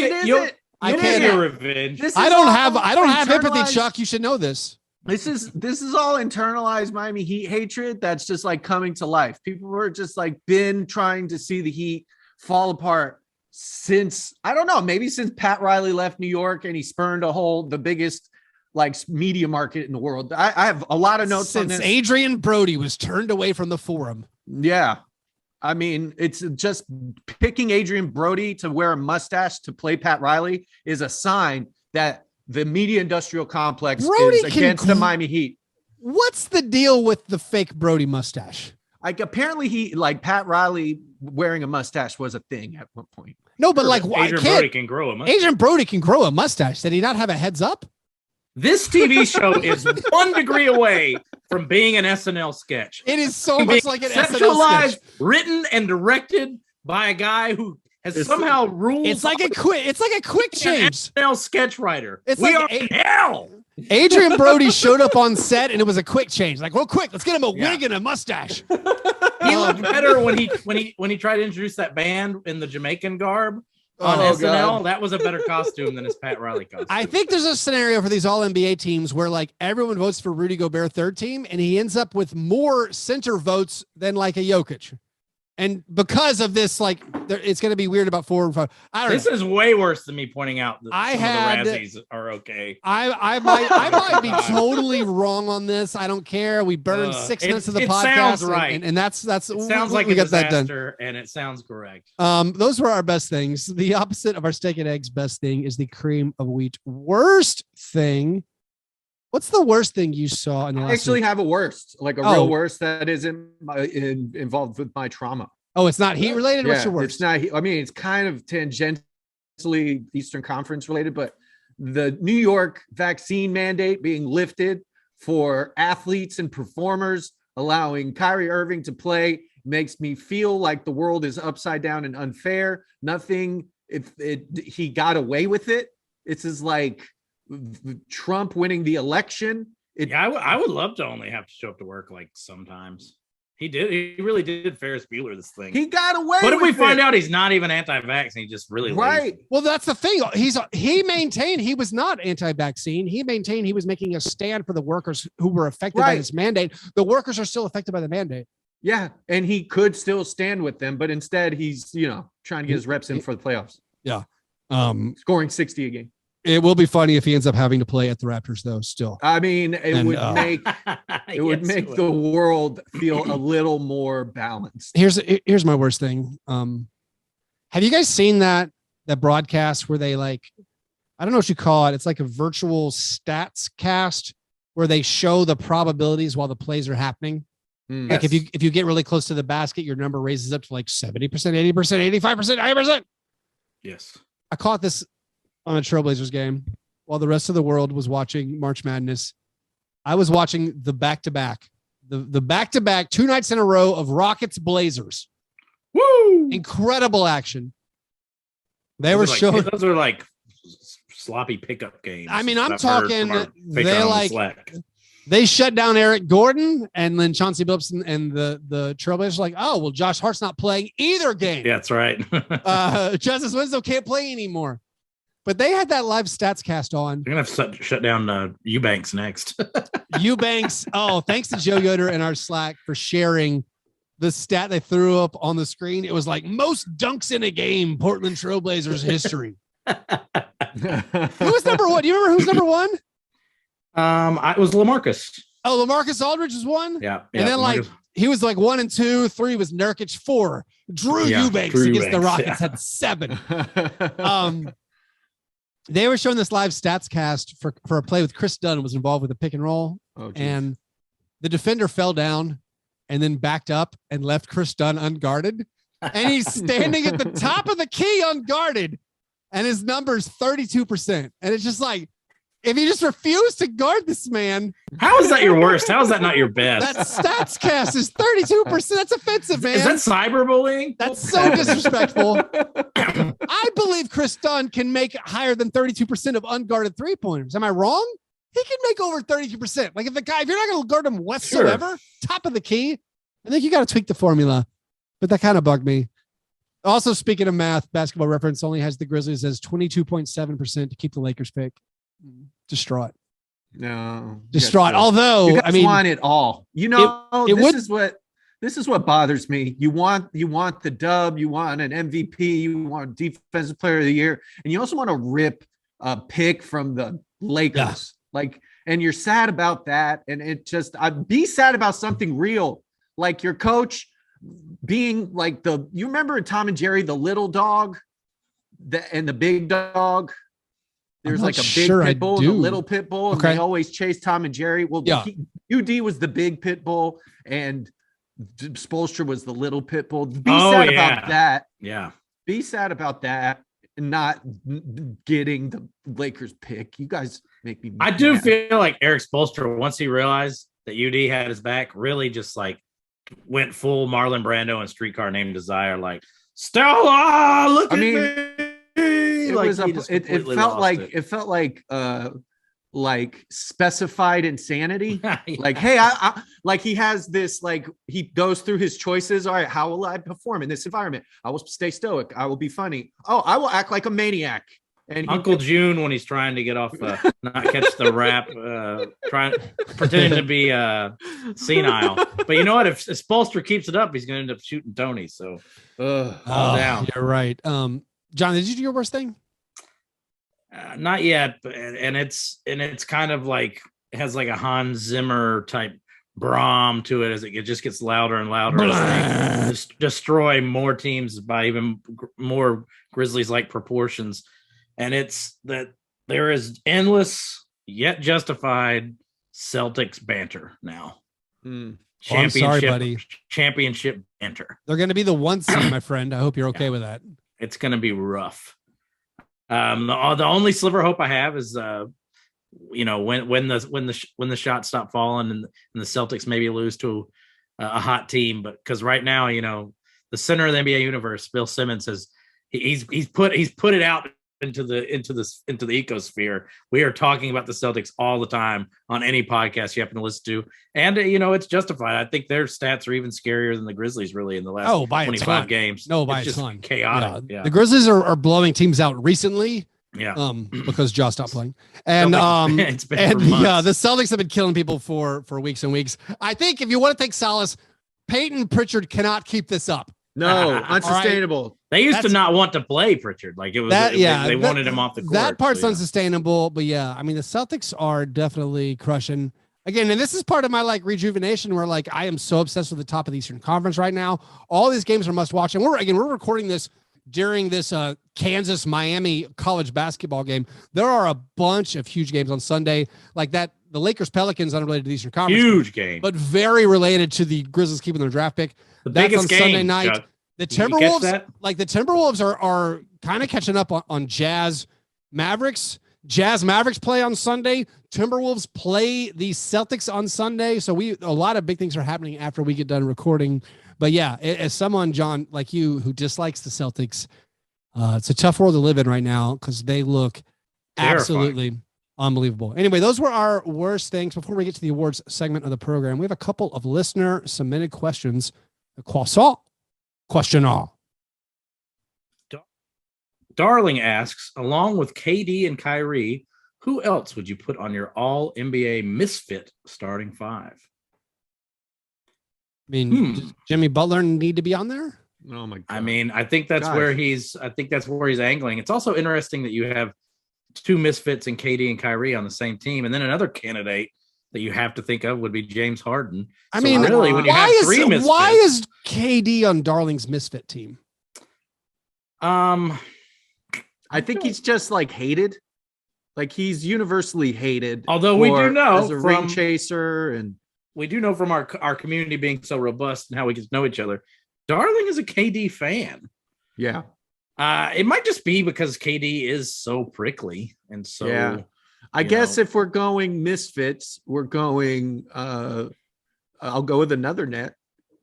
I can't get revenge. I don't have empathy, Chuck. You should know this. This is all internalized Miami Heat hatred that's just like coming to life. People were just like been trying to see the Heat fall apart since, I don't know, maybe since Pat Riley left New York and he spurned the biggest like media market in the world. I have a lot of notes on this. Since Adrian Brody was turned away from the Forum. Yeah. I mean, it's just picking Adrian Brody to wear a mustache to play Pat Riley is a sign that the media industrial complex is against the Miami Heat. What's the deal with the fake Brody mustache? Like apparently Pat Riley wearing a mustache was a thing at one point. No, but like Adrian Brody can grow a mustache. Adrian Brody can grow a mustache. Did he not have a heads up? This TV show is 1 degree away from being an SNL sketch. It is so much like an SNL sketch. Written and directed by a guy who has somehow ruled. It's like a quick change. SNL sketch writer. It's we like are in hell. Adrian Brody showed up on set and it was a quick change. Like, real quick, let's get him a wig and a mustache. He looked better when he tried to introduce that band in the Jamaican garb. On SNL, God. That was a better costume than his Pat Riley costume. I think there's a scenario for these All-NBA teams where like everyone votes for Rudy Gobert third team and he ends up with more center votes than like a Jokic. And because of this, like it's going to be weird about 4 and 5. I don't know. This is way worse than me pointing out that some of the Razzies are okay. I might be totally wrong on this. I don't care. We burned 6 minutes of the podcast. Sounds right. And that's it sounds like a disaster, and it sounds correct. Those were our best things. The opposite of our steak and eggs best thing is the cream of wheat worst thing. What's the worst thing you saw in the last I actually week? have a worst, like a real worst that isn't involved with my trauma. Oh, it's not heat related? What's your worst? It's not. I mean, it's kind of tangentially Eastern Conference related, but the New York vaccine mandate being lifted for athletes and performers, allowing Kyrie Irving to play, makes me feel like the world is upside down and unfair. Nothing. He got away with it. It's just like Trump winning the election. I would love to only have to show up to work like sometimes. He did. He really did Ferris Bueller this thing. He got away. What if we find out he's not even anti-vax? He just really right. lazy. Well, that's the thing. He maintained he was not anti-vaccine. He maintained he was making a stand for the workers who were affected by this mandate. The workers are still affected by the mandate. Yeah, and he could still stand with them, but instead he's trying to get his reps in for the playoffs. Yeah, scoring 60 a game. It will be funny if he ends up having to play at the Raptors, though. Still, I mean, it would make the world feel a little more balanced. Here's my worst thing. Have you guys seen that broadcast where they I don't know what you call it. It's like a virtual stats cast where they show the probabilities while the plays are happening. Like if you get really close to the basket, your number raises up to like 70%, 80%, 85%, 90%. Yes, I caught this on a Trailblazers game while the rest of the world was watching March Madness. I was watching the back-to-back, the back-to-back 2 nights in a row of Rockets Blazers. Woo! Incredible action. Those are like sloppy pickup games. I mean, I'm talking they shut down Eric Gordon and then Chauncey Billups and the Trailblazers are like, oh, well, Josh Hart's not playing either game. Yeah, that's right. Justice Winslow can't play anymore. But they had that live stats cast on. You're going to have to shut down Eubanks next. Eubanks. Oh, thanks to Joe Yoder and our Slack for sharing the stat they threw up on the screen. It was like most dunks in a game, Portland Trailblazers history. Who was number one? Do you remember who's number one? It was LaMarcus. Oh, LaMarcus Aldridge was one? Yeah. And then he was like 1 and 2, 3 was Nurkic, 4. Eubanks against the Rockets had 7. They were showing this live stats cast for a play with Chris Dunn was involved with a pick and roll. And the defender fell down and then backed up and left Chris Dunn unguarded. And he's standing at the top of the key unguarded. And his number's 32%. And it's just like, if you just refuse to guard this man. How is that your worst? How is that not your best? That stats cast is 32%. That's offensive, man. Is that cyberbullying? That's so disrespectful. I Chris Dunn can make higher than 32% of unguarded 3-pointers. Am I wrong? He can make over 32%. Like if you're not going to guard him whatsoever, top of the key, I think you got to tweak the formula. But that kind of bugged me. Also, speaking of math, Basketball Reference only has the Grizzlies as 22.7% to keep the Lakers pick. Distraught. No. Distraught. Although, you guys want it all. This is what bothers me. You want the dub, you want an MVP, you want Defensive Player of the Year, and you also want to rip a pick from the Lakers. Yeah. And you're sad about that. And I'd be sad about something real, like your coach being like you remember in Tom and Jerry, the little dog and the big dog? There's like a big pit bull and a little pit bull, and they always chase Tom and Jerry. Well, UD was the big pit bull, and Spoelstra was the little pit bull. Be sad about that. Yeah. Be sad about that and not getting the Lakers pick. You guys make me mad. I do feel like Eric Spoelstra, once he realized that UD had his back, really just went full Marlon Brando and Streetcar Named Desire. Like, Stella, look at me. It felt like specified insanity. Like, hey, I he has this, he goes through his choices. All right, how will I perform in this environment? I will stay stoic. I will be funny. Oh, I will act like a maniac. And Uncle June, when he's trying to get off, not catch the rap, pretending to be senile. But you know what? If Spoelstra keeps it up, he's going to end up shooting Tony. So, down. You're right. John, did you do your worst thing? Not yet, and it's kind of like it has like a Hans Zimmer type brom to it as it just gets louder and louder as they destroy more teams by even more Grizzlies-like proportions. And it's that there is endless yet justified Celtics banter now. Championship banter. They're going to be the 1 seed, my friend. I hope you're okay with that. It's going to be rough. The only sliver of hope I have is, when the shots stop falling and the Celtics maybe lose to a hot team, but because right now, the center of the NBA universe, Bill Simmons, has he's put it out into the ecosphere. We are talking about the Celtics all the time on any podcast you happen to listen to, and it's justified. I think their stats are even scarier than the Grizzlies really in the last 25 games. By it's a ton. Chaotic. Yeah. The Grizzlies are blowing teams out recently. Yeah. Because Josh stopped playing, and it's been for months. The Celtics have been killing people for weeks and weeks. I think if you want to take solace, Peyton Pritchard cannot keep this up. No, unsustainable. Right. They used to not want to play Pritchard. Like it was, they wanted him off the court. That part's unsustainable. But the Celtics are definitely crushing again. And this is part of my rejuvenation where I am so obsessed with the top of the Eastern Conference right now. All these games are must watch. And we're recording this during this Kansas Miami college basketball game. There are a bunch of huge games on Sunday like that. The Lakers Pelicans, unrelated to the Eastern Conference, huge game, but very related to the Grizzlies keeping their draft pick. That's on Sunday night. Chuck. The Timberwolves are kind of catching up on Jazz Mavericks. Jazz Mavericks play on Sunday. Timberwolves play the Celtics on Sunday. So a lot of big things are happening after we get done recording. But yeah, as someone, John, like you, who dislikes the Celtics, it's a tough world to live in right now because they look absolutely unbelievable. Anyway, those were our worst things. Before we get to the awards segment of the program, we have a couple of listener submitted questions. The croissant question all. Darling asks, along with KD and Kyrie, who else would you put on your all-NBA misfit starting five? I mean, does Jimmy Butler need to be on there? Oh my God. I mean, I think that's where he's angling. It's also interesting that you have two misfits in KD and Kyrie on the same team. And then another candidate that you have to think of would be James Harden. I mean, really, when you have three misfits, why is KD on Darling's misfit team? I think he's just hated. He's universally hated. Although we do know as a ring chaser, and we do know from our community being so robust and how we get to know each other, Darling is a KD fan. Yeah. It might just be because KD is so prickly and so. Yeah. I guess if we're going misfits, we're going. I'll go with another net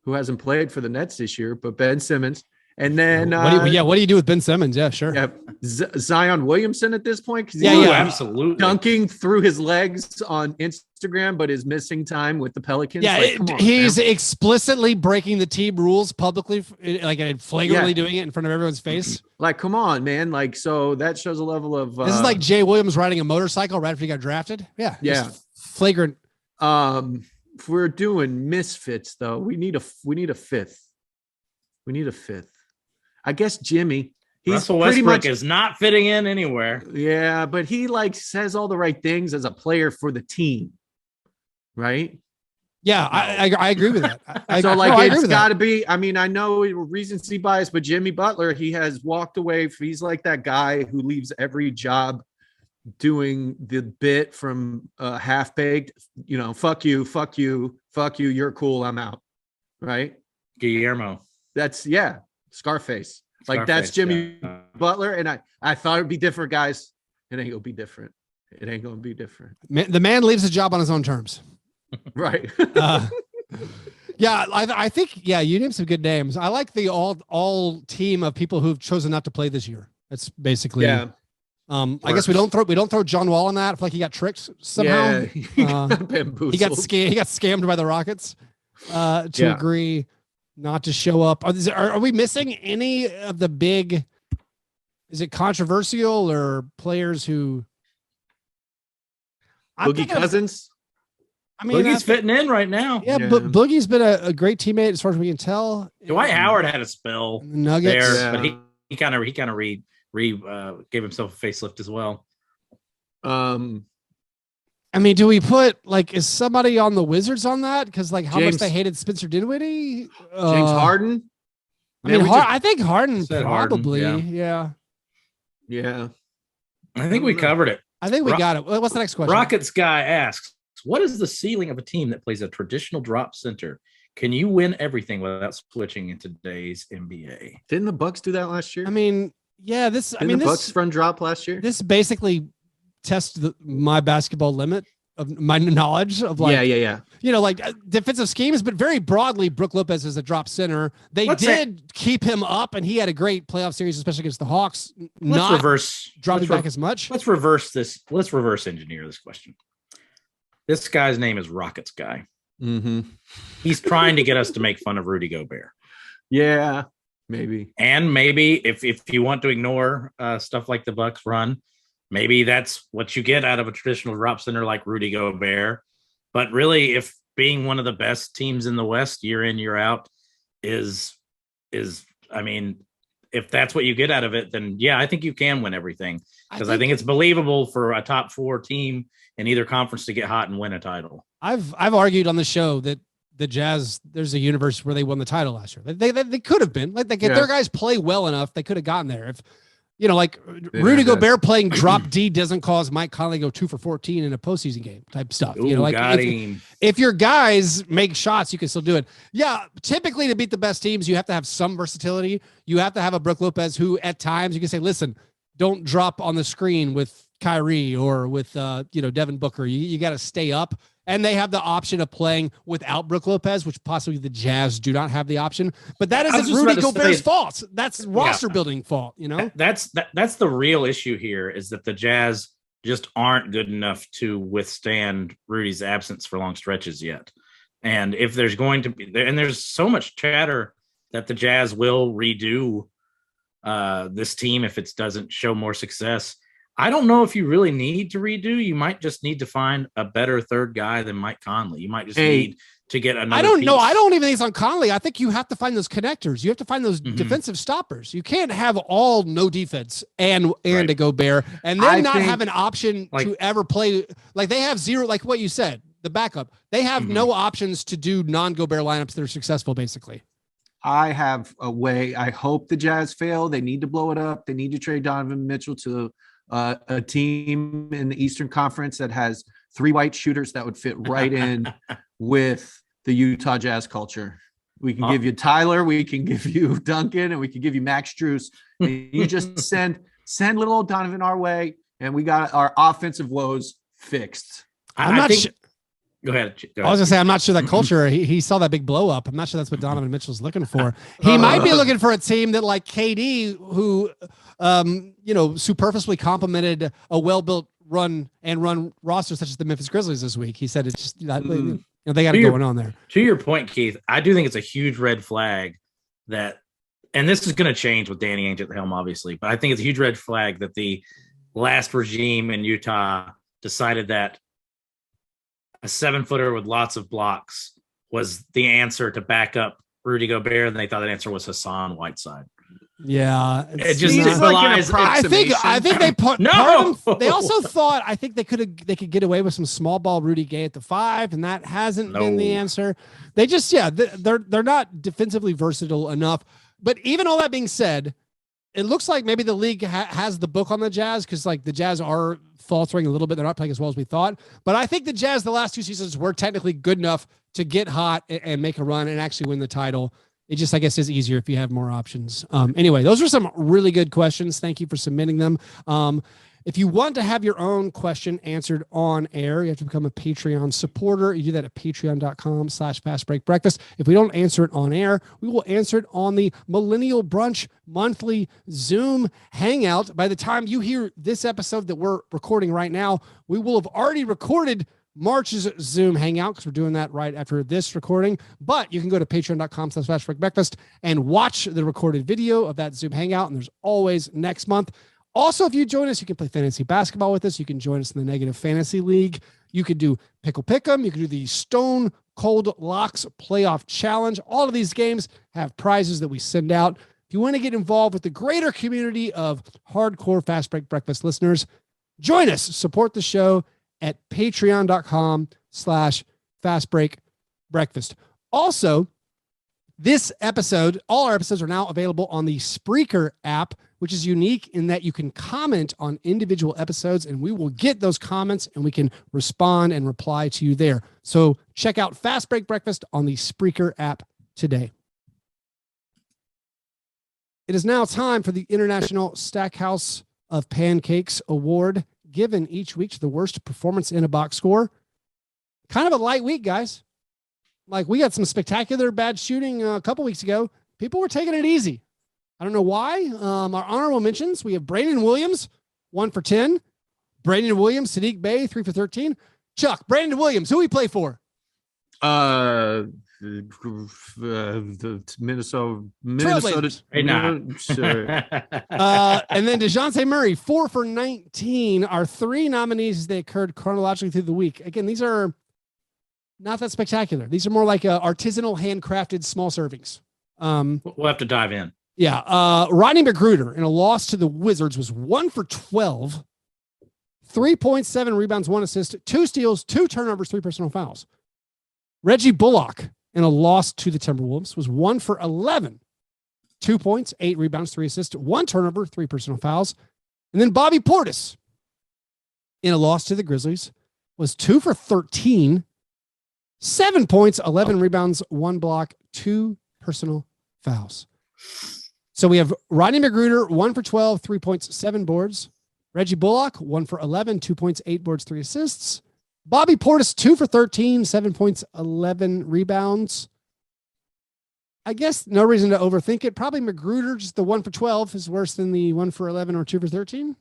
who hasn't played for the Nets this year, but Ben Simmons. And then what do you do with Ben Simmons? Yeah, sure. Yeah, Zion Williamson at this point? Yeah, absolutely. Dunking through his legs on Instagram, but is missing time with the Pelicans. Yeah, he's explicitly breaking the team rules publicly, like flagrantly doing it in front of everyone's face. Like, come on, man. Like, so that shows a level of. This is like Jay Williams riding a motorcycle right after he got drafted. Yeah. Flagrant. If we're doing misfits, though, we need a fifth. We need a fifth. I guess Jimmy. Russell Westbrook is not fitting in anywhere. Yeah, but he says all the right things as a player for the team, right? Yeah, I agree with that. It's got to be. I mean, I know recency bias, but Jimmy Butler, he has walked away. He's like that guy who leaves every job doing the bit from Half Baked. Fuck you, you're cool, I'm out. Right? Guillermo. That's Scarface. That's Jimmy Butler, and I thought it'd be different, guys. It ain't gonna be different. It ain't gonna be different. The man leaves the job on his own terms. Right. I think you named some good names. I like the all team of people who've chosen not to play this year. That's basically I guess we don't throw John Wall in that. I feel like he got tricked somehow. Yeah, he got scammed by the Rockets. Agree not to show up. Are we missing any of the big? Is it controversial or players who? Boogie Cousins. I mean, Boogie's fitting in right now. Yeah, but Boogie's been a great teammate as far as we can tell. Dwight Howard had a spell Nuggets there, but he kind of gave himself a facelift as well. I mean, do we put is somebody on the Wizards on that? Because how much they hated Spencer Dinwiddie? James Harden. I think Harden probably. Yeah. I think we covered it. I think we got it. What's the next question? Rockets guy asks, "What is the ceiling of a team that plays a traditional drop center? Can you win everything without switching in today's NBA?" Didn't the Bucks do that last year? I mean, yeah. The Bucks run drop last year. This basically tests my basketball limit of my knowledge of defensive schemes, but very broadly, Brook Lopez is a drop center. They did keep him up, and he had a great playoff series, especially against the Hawks. Dropping back as much. Let's reverse this. Let's reverse engineer this question. This guy's name is Rockets Guy. Mm-hmm. He's trying to get us to make fun of Rudy Gobert. Yeah, maybe. And maybe if you want to ignore stuff like the Bucks run, maybe that's what you get out of a traditional drop center like Rudy Gobert. But really, if being one of the best teams in the West year in, year out is I mean, if that's what you get out of it, then I think you can win everything. Because I think it's believable for a top 4 team in either conference to get hot and win a title. I've argued on the show that the Jazz, there's a universe where they won the title last year. They could have been if their guys play well enough, they could have gotten there. If Rudy Gobert playing drop D doesn't cause Mike Conley go 2 for 14 in a postseason game type stuff. If your guys make shots, you can still do it. Yeah. Typically to beat the best teams, you have to have some versatility. You have to have a Brook Lopez who at times you can say, listen, don't drop on the screen with Kyrie or with, Devin Booker. You got to stay up. And they have the option of playing without Brook Lopez, which possibly the Jazz do not have the option. But that isn't Rudy Gobert's fault. That's roster building fault, That's the real issue here is that the Jazz just aren't good enough to withstand Rudy's absence for long stretches yet. And if there's going to be, and there's so much chatter that the Jazz will redo this team if it doesn't show more success. I don't know if you really need to redo. You might just need to find a better third guy than Mike Conley. You might just need to get another. I don't know. I don't even think it's on Conley. I think you have to find those connectors. You have to find those defensive stoppers. You can't have all no defense and a Gobert and then have an option to ever play. They have zero, like what you said, the backup. They have no options to do non-Gobert lineups that are successful, basically. I have a way. I hope the Jazz fail. They need to blow it up. They need to trade Donovan Mitchell to a team in the Eastern Conference that has 3 white shooters that would fit right in with the Utah Jazz culture. We can give you Tyler, we can give you Duncan, and we can give you Max Strus. And you just send little old Donovan our way, and we got our offensive woes fixed. Go ahead. I was gonna say, I'm not sure that culture. He saw that big blow up. I'm not sure that's what Donovan Mitchell's looking for. He might be looking for a team that, like KD, who, superfluously complimented a well-built run roster such as the Memphis Grizzlies this week. He said it's just that they got it going on there. To your point, Keith, I do think it's a huge red flag that, and this is going to change with Danny Ainge at the helm, obviously, but I think it's a huge red flag that the last regime in Utah decided that a 7-footer with lots of blocks was the answer to back up Rudy Gobert, and they thought that answer was Hassan Whiteside. Yeah, it just belies. I think they put no. They also thought they could get away with some small ball Rudy Gay at the 5, and that hasn't been the answer. They just they're not defensively versatile enough. But even all that being said, it looks like maybe the league has the book on the Jazz, because like the Jazz are faltering a little bit. They're not playing as well as we thought. But I think the Jazz the last 2 seasons were technically good enough to get hot and make a run and actually win the title. It just, I guess, is easier if you have more options. Anyway, those are some really good questions. Thank you for submitting them. If you want to have your own question answered on air, you have to become a Patreon supporter. You do that at patreon.com/fastbreakbreakfast. If we don't answer it on air, we will answer it on the Millennial Brunch monthly Zoom hangout. By the time you hear this episode that we're recording right now, we will have already recorded March's Zoom hangout, because we're doing that right after this recording. But you can go to patreon.com/fastbreakbreakfast and watch the recorded video of that Zoom hangout. And there's always next month. Also, if you join us, you can play fantasy basketball with us. You can join us in the Negative Fantasy League. You could do Pickle Pick'em. You can do the Stone Cold Locks Playoff Challenge. All of these games have prizes that we send out. If you want to get involved with the greater community of hardcore Fast Break Breakfast listeners, join us. Support the show at patreon.com/fastbreakbreakfast. Also, this episode, all our episodes are now available on the Spreaker app, which is unique in that you can comment on individual episodes, and we will get those comments and we can respond and reply to you there. So check out Fast Break Breakfast on the Spreaker app today. It is now time for the International Stackhouse of Pancakes Award, given each week to the worst performance in a box score. Kind of a light week, guys. Like, we got some spectacular bad shooting a couple weeks ago. People were taking it easy. I don't know why. Our honorable mentions, we have Brandon Williams, 1 for 10. Brandon Williams, Sadiq Bey, 3 for 13. Chuck, Brandon Williams, who he play for? The Minnesota. Hey, nah. And then DeJounte Murray, 4 for 19. Our 3 nominees as they occurred chronologically through the week. Again, these are not that spectacular. These are more like artisanal, handcrafted small servings. We'll have to dive in. Yeah. Rodney McGruder in a loss to the Wizards was 1 for 12, 3.7 rebounds, 1 assist, 2 steals, 2 turnovers, 3 personal fouls. Reggie Bullock in a loss to the Timberwolves was 1 for 11, 2 points, 8 rebounds, 3 assists, 1 turnover, 3 personal fouls. And then Bobby Portis in a loss to the Grizzlies was 2 for 13, 7 points, 11 rebounds, 1 block, 2 personal fouls. So we have Rodney McGruder, 1 for 12, 3 points, 7 boards. Reggie Bullock, 1 for 11, 2 points, 8 boards, 3 assists. Bobby Portis, 2 for 13, 7 points, 11 rebounds. I guess no reason to overthink it. Probably McGruder, just the 1 for 12 is worse than the 1 for 11 or 2 for 13. I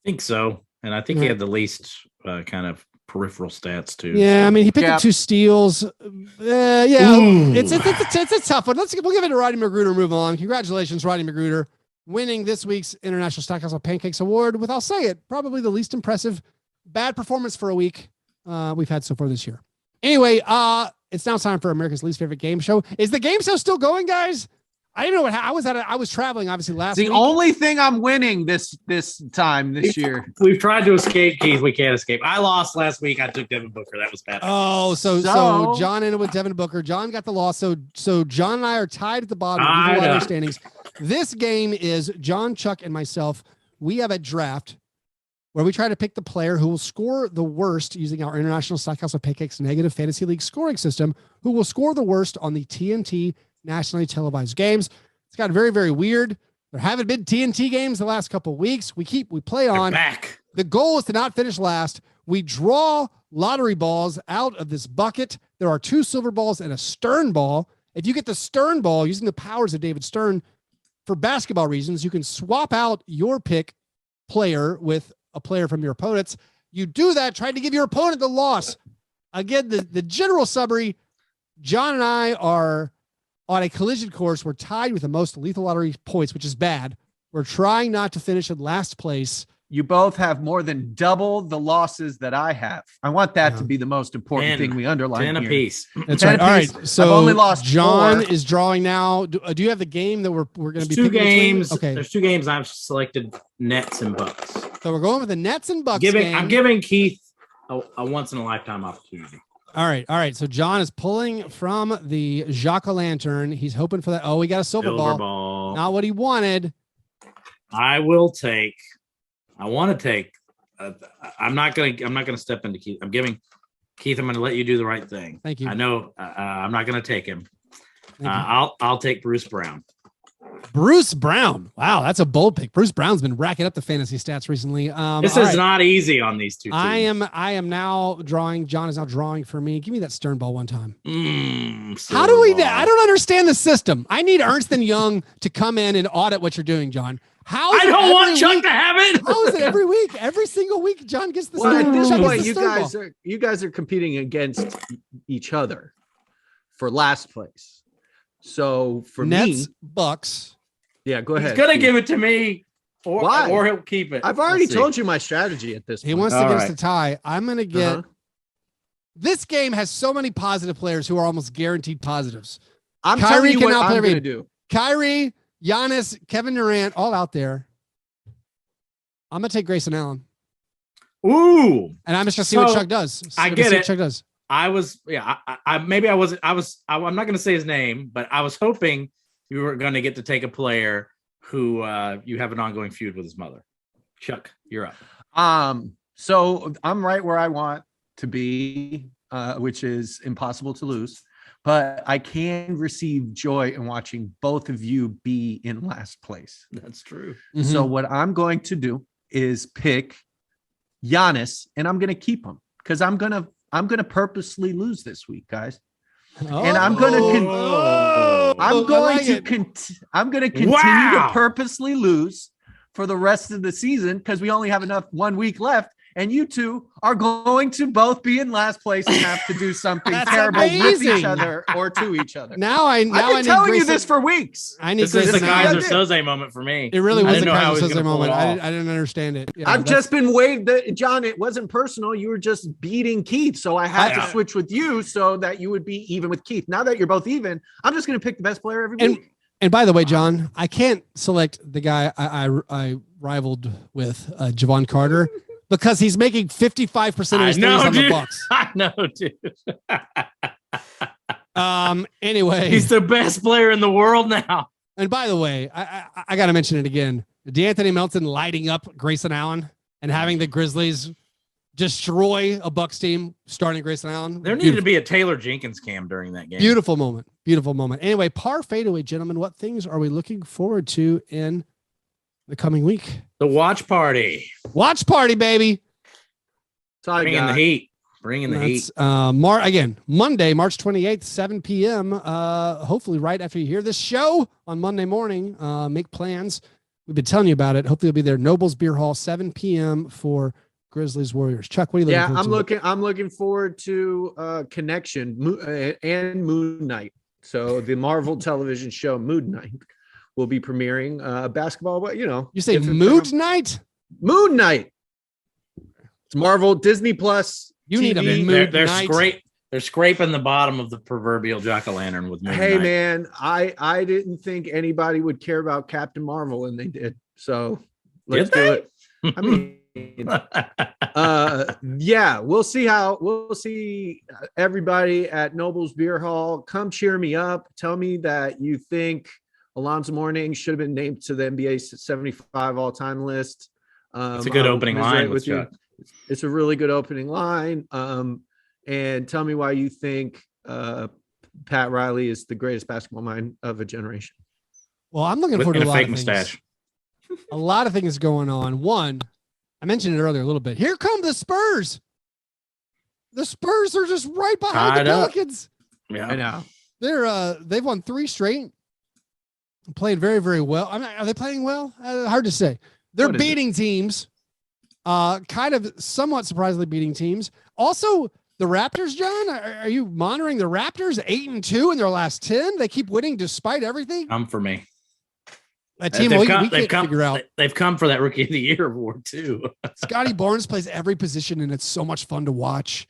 think so. And I think he had the least kind of peripheral stats too. Yeah, I mean, he picked up 2 steals. It's a tough one. We'll give it to Rodney McGruder and move on. Congratulations, Rodney McGruder, winning this week's International Stackhouse of Pancakes Award with, I'll say it, probably the least impressive bad performance for a week we've had so far this year. Anyway, it's now time for America's least favorite game show. Is the game show still going, guys? I didn't know what I was traveling obviously last week. The only thing I'm winning this year. We've tried to escape, Keith. We can't escape. I lost last week. I took Devin Booker. That was bad. Oh, so John ended with Devin Booker. John got the loss. So John and I are tied at the bottom of the standings. This game is John, Chuck, and myself. We have a draft where we try to pick the player who will score the worst using our International Stackhouse of Pancakes Negative Fantasy League scoring system, who will score the worst on the TNT nationally televised games. It's got very, very weird. There haven't been TNT games the last couple of weeks. We play on. They're back. The goal is to not finish last. We draw lottery balls out of this bucket. There are 2 silver balls and a Stern ball. If you get the Stern ball using the powers of David Stern for basketball reasons, you can swap out your pick player with a player from your opponents. You do that, trying to give your opponent the loss. Again, the general summary, John and I are on a collision course. We're tied with the most lethal lottery points, which is bad. We're trying not to finish in last place. You both have more than double the losses that I have. I want that to be the most important thing we underline 10 here. apiece. That's right. All right. So I've only lost John 4. is drawing now. Do you have the game that we're going to be 2 picking games? between? Okay. There's 2 games I've selected: Nets and Bucks. So we're going with the Nets and Bucks game. I'm giving Keith a once in a lifetime opportunity. All right. So John is pulling from the Jack-o'-lantern. He's hoping for that. Oh, we got a silver ball. Not what he wanted. I want to take. I'm not gonna step into Keith. I'm gonna let you do the right thing. Thank you. I know. I'm not gonna take him. I'll take Bruce Brown. Bruce Brown. Wow, that's a bold pick. Bruce Brown's been racking up the fantasy stats recently. This is not easy on these 2 teams. I am now drawing. John is now drawing for me. Give me that Stern ball one time. How do we? I don't understand the system. I need Ernst & Young to come in and audit what you're doing, John. I don't want Chuck to have it. How is it every week? Every single week, John gets the. Well, at this Chuck point, gets the you guys are competing against each other for last place. So for Nets, me, Bucks. Yeah, go ahead. He's gonna give it to me, Why? or he'll keep it. I've already told you my strategy at this point. He wants to get us to tie. I'm gonna get. This game has so many positive players who are almost guaranteed positives. I'm telling you what I'm going to do. Kyrie, Giannis, Kevin Durant, all out there. I'm going to take Grayson Allen. Ooh. And I'm just going to see what Chuck does. I get it. Chuck does. I'm not going to say his name, but I was hoping you were going to get to take a player who you have an ongoing feud with his mother. Chuck, you're up. So I'm right where I want to be, which is impossible to lose, but I can receive joy in watching both of you be in last place. That's true. Mm-hmm. So what I'm going to do is pick Giannis, and I'm going to keep him because I'm going to purposely lose this week, guys. And I'm going to continue to purposely lose for the rest of the season because we only have enough 1 week left. And you two are going to both be in last place and have to do something terrible with each other or to each other. I've been telling you this for weeks. This is the Kaiser Soze moment for me. It really was a Kaiser Soze moment. I didn't understand it. Yeah, I've just been waved. John, it wasn't personal. You were just beating Keith. So I had to switch with you so that you would be even with Keith. Now that you're both even, I'm just going to pick the best player every week. And by the way, John, I can't select the guy I rivaled with, Javon Carter. Because he's making 55% of his threes on the Bucks. I know, dude. Anyway, he's the best player in the world now. And by the way, I got to mention it again. DeAnthony Melton lighting up Grayson Allen and having the Grizzlies destroy a Bucks team starting Grayson Allen. There needed to be a Taylor Jenkins cam during that game. Beautiful moment. Beautiful moment. Anyway, par fadeaway, gentlemen. What things are we looking forward to in the coming week? The watch party. Watch party, baby. Bring in the heat. Bring in the heat. Monday, March 28th, 7 p.m. Hopefully right after you hear this show on Monday morning. Make plans. We've been telling you about it. Hopefully you'll be there. Nobles Beer Hall, 7 p.m. for Grizzlies Warriors. Chuck, what are you looking forward to? I'm looking forward to Connection and Moon Knight. So the Marvel television show Moon Knight will be premiering basketball, but you say Mood Night? Moon Knight. It's Marvel, Disney Plus. You need a Mood Night. They're scraping the bottom of the proverbial jack-o'-lantern with Moon Knight. Man, I didn't think anybody would care about Captain Marvel, and they did. So let's do it. I mean, we'll see everybody at Nobles Beer Hall. Come cheer me up. Tell me that you think Alonzo Mourning should have been named to the NBA 75 all-time list. It's a good opening line with you. It's a really good opening line. And tell me why you think Pat Riley is the greatest basketball mind of a generation. Well, I'm looking forward to a lot of things. Mustache. A lot of things going on. One, I mentioned it earlier a little bit. Here come the Spurs. The Spurs are just right behind the Pelicans. Yeah, I know. They've won 3 straight. Played very, very well. I mean, are they playing well? Hard to say. They're beating teams. Kind of somewhat surprisingly beating teams. Also, the Raptors, John, are you monitoring the Raptors? 8-2 in their last 10. They keep winning despite everything. Come for me. A team we can't figure out. They've come for that Rookie of the Year award too. Scotty Barnes plays every position, and it's so much fun to watch.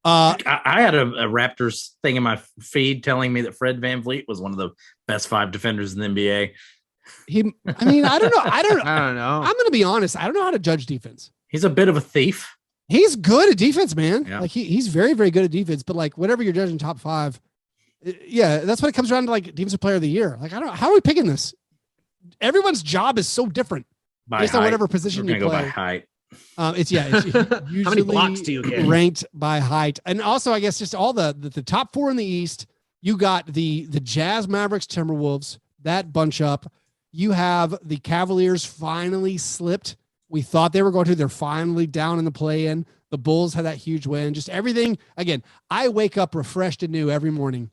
I had a Raptors thing in my feed telling me that Fred VanVleet was one of the best 5 defenders in the NBA. I don't know. I don't know. I'm going to be honest. I don't know how to judge defense. He's a bit of a thief. He's good at defense, man. Yeah. Like he's very, very good at defense. But like whatever you're judging top 5, yeah, that's what it comes around to. Like defensive player of the year. Like how are we picking this? Everyone's job is so different based on whatever position you play. Go by height. It's usually how many blocks do you get? Ranked by height, and also I guess just all the top 4 in the East. You got the Jazz, Mavericks, Timberwolves, that bunch up. You have the Cavaliers finally slipped. We thought they were going to. They're finally down in the play-in. The Bulls had that huge win. Just everything. Again, I wake up refreshed and new every morning,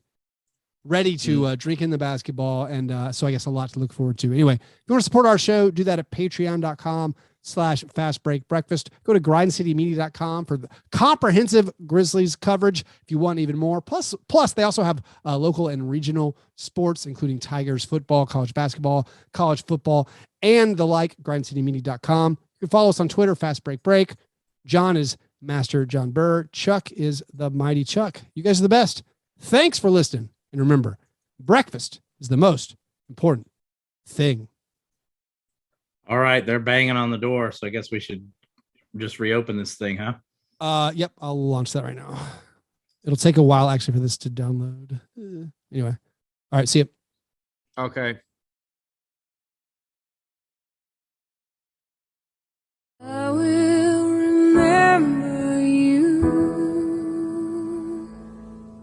ready to drink in the basketball. And so I guess a lot to look forward to. Anyway, if you want to support our show, do that at patreon.com/fastbreakbreakfast. Go to grindcitymedia.com for the comprehensive Grizzlies coverage if you want even more. Plus they also have local and regional sports, including Tigers football, college basketball, college football, and the like. grindcitymedia.com. You can follow us on Twitter, fastbreakbreak. John is Master John Burr. Chuck is the Mighty Chuck. You guys are the best. Thanks for listening. And remember, breakfast is the most important thing. All right, they're banging on the door, so I guess we should just reopen this thing, huh? Yep, I'll launch that right now. It'll take a while actually for this to download. Anyway. All right, see you. Okay.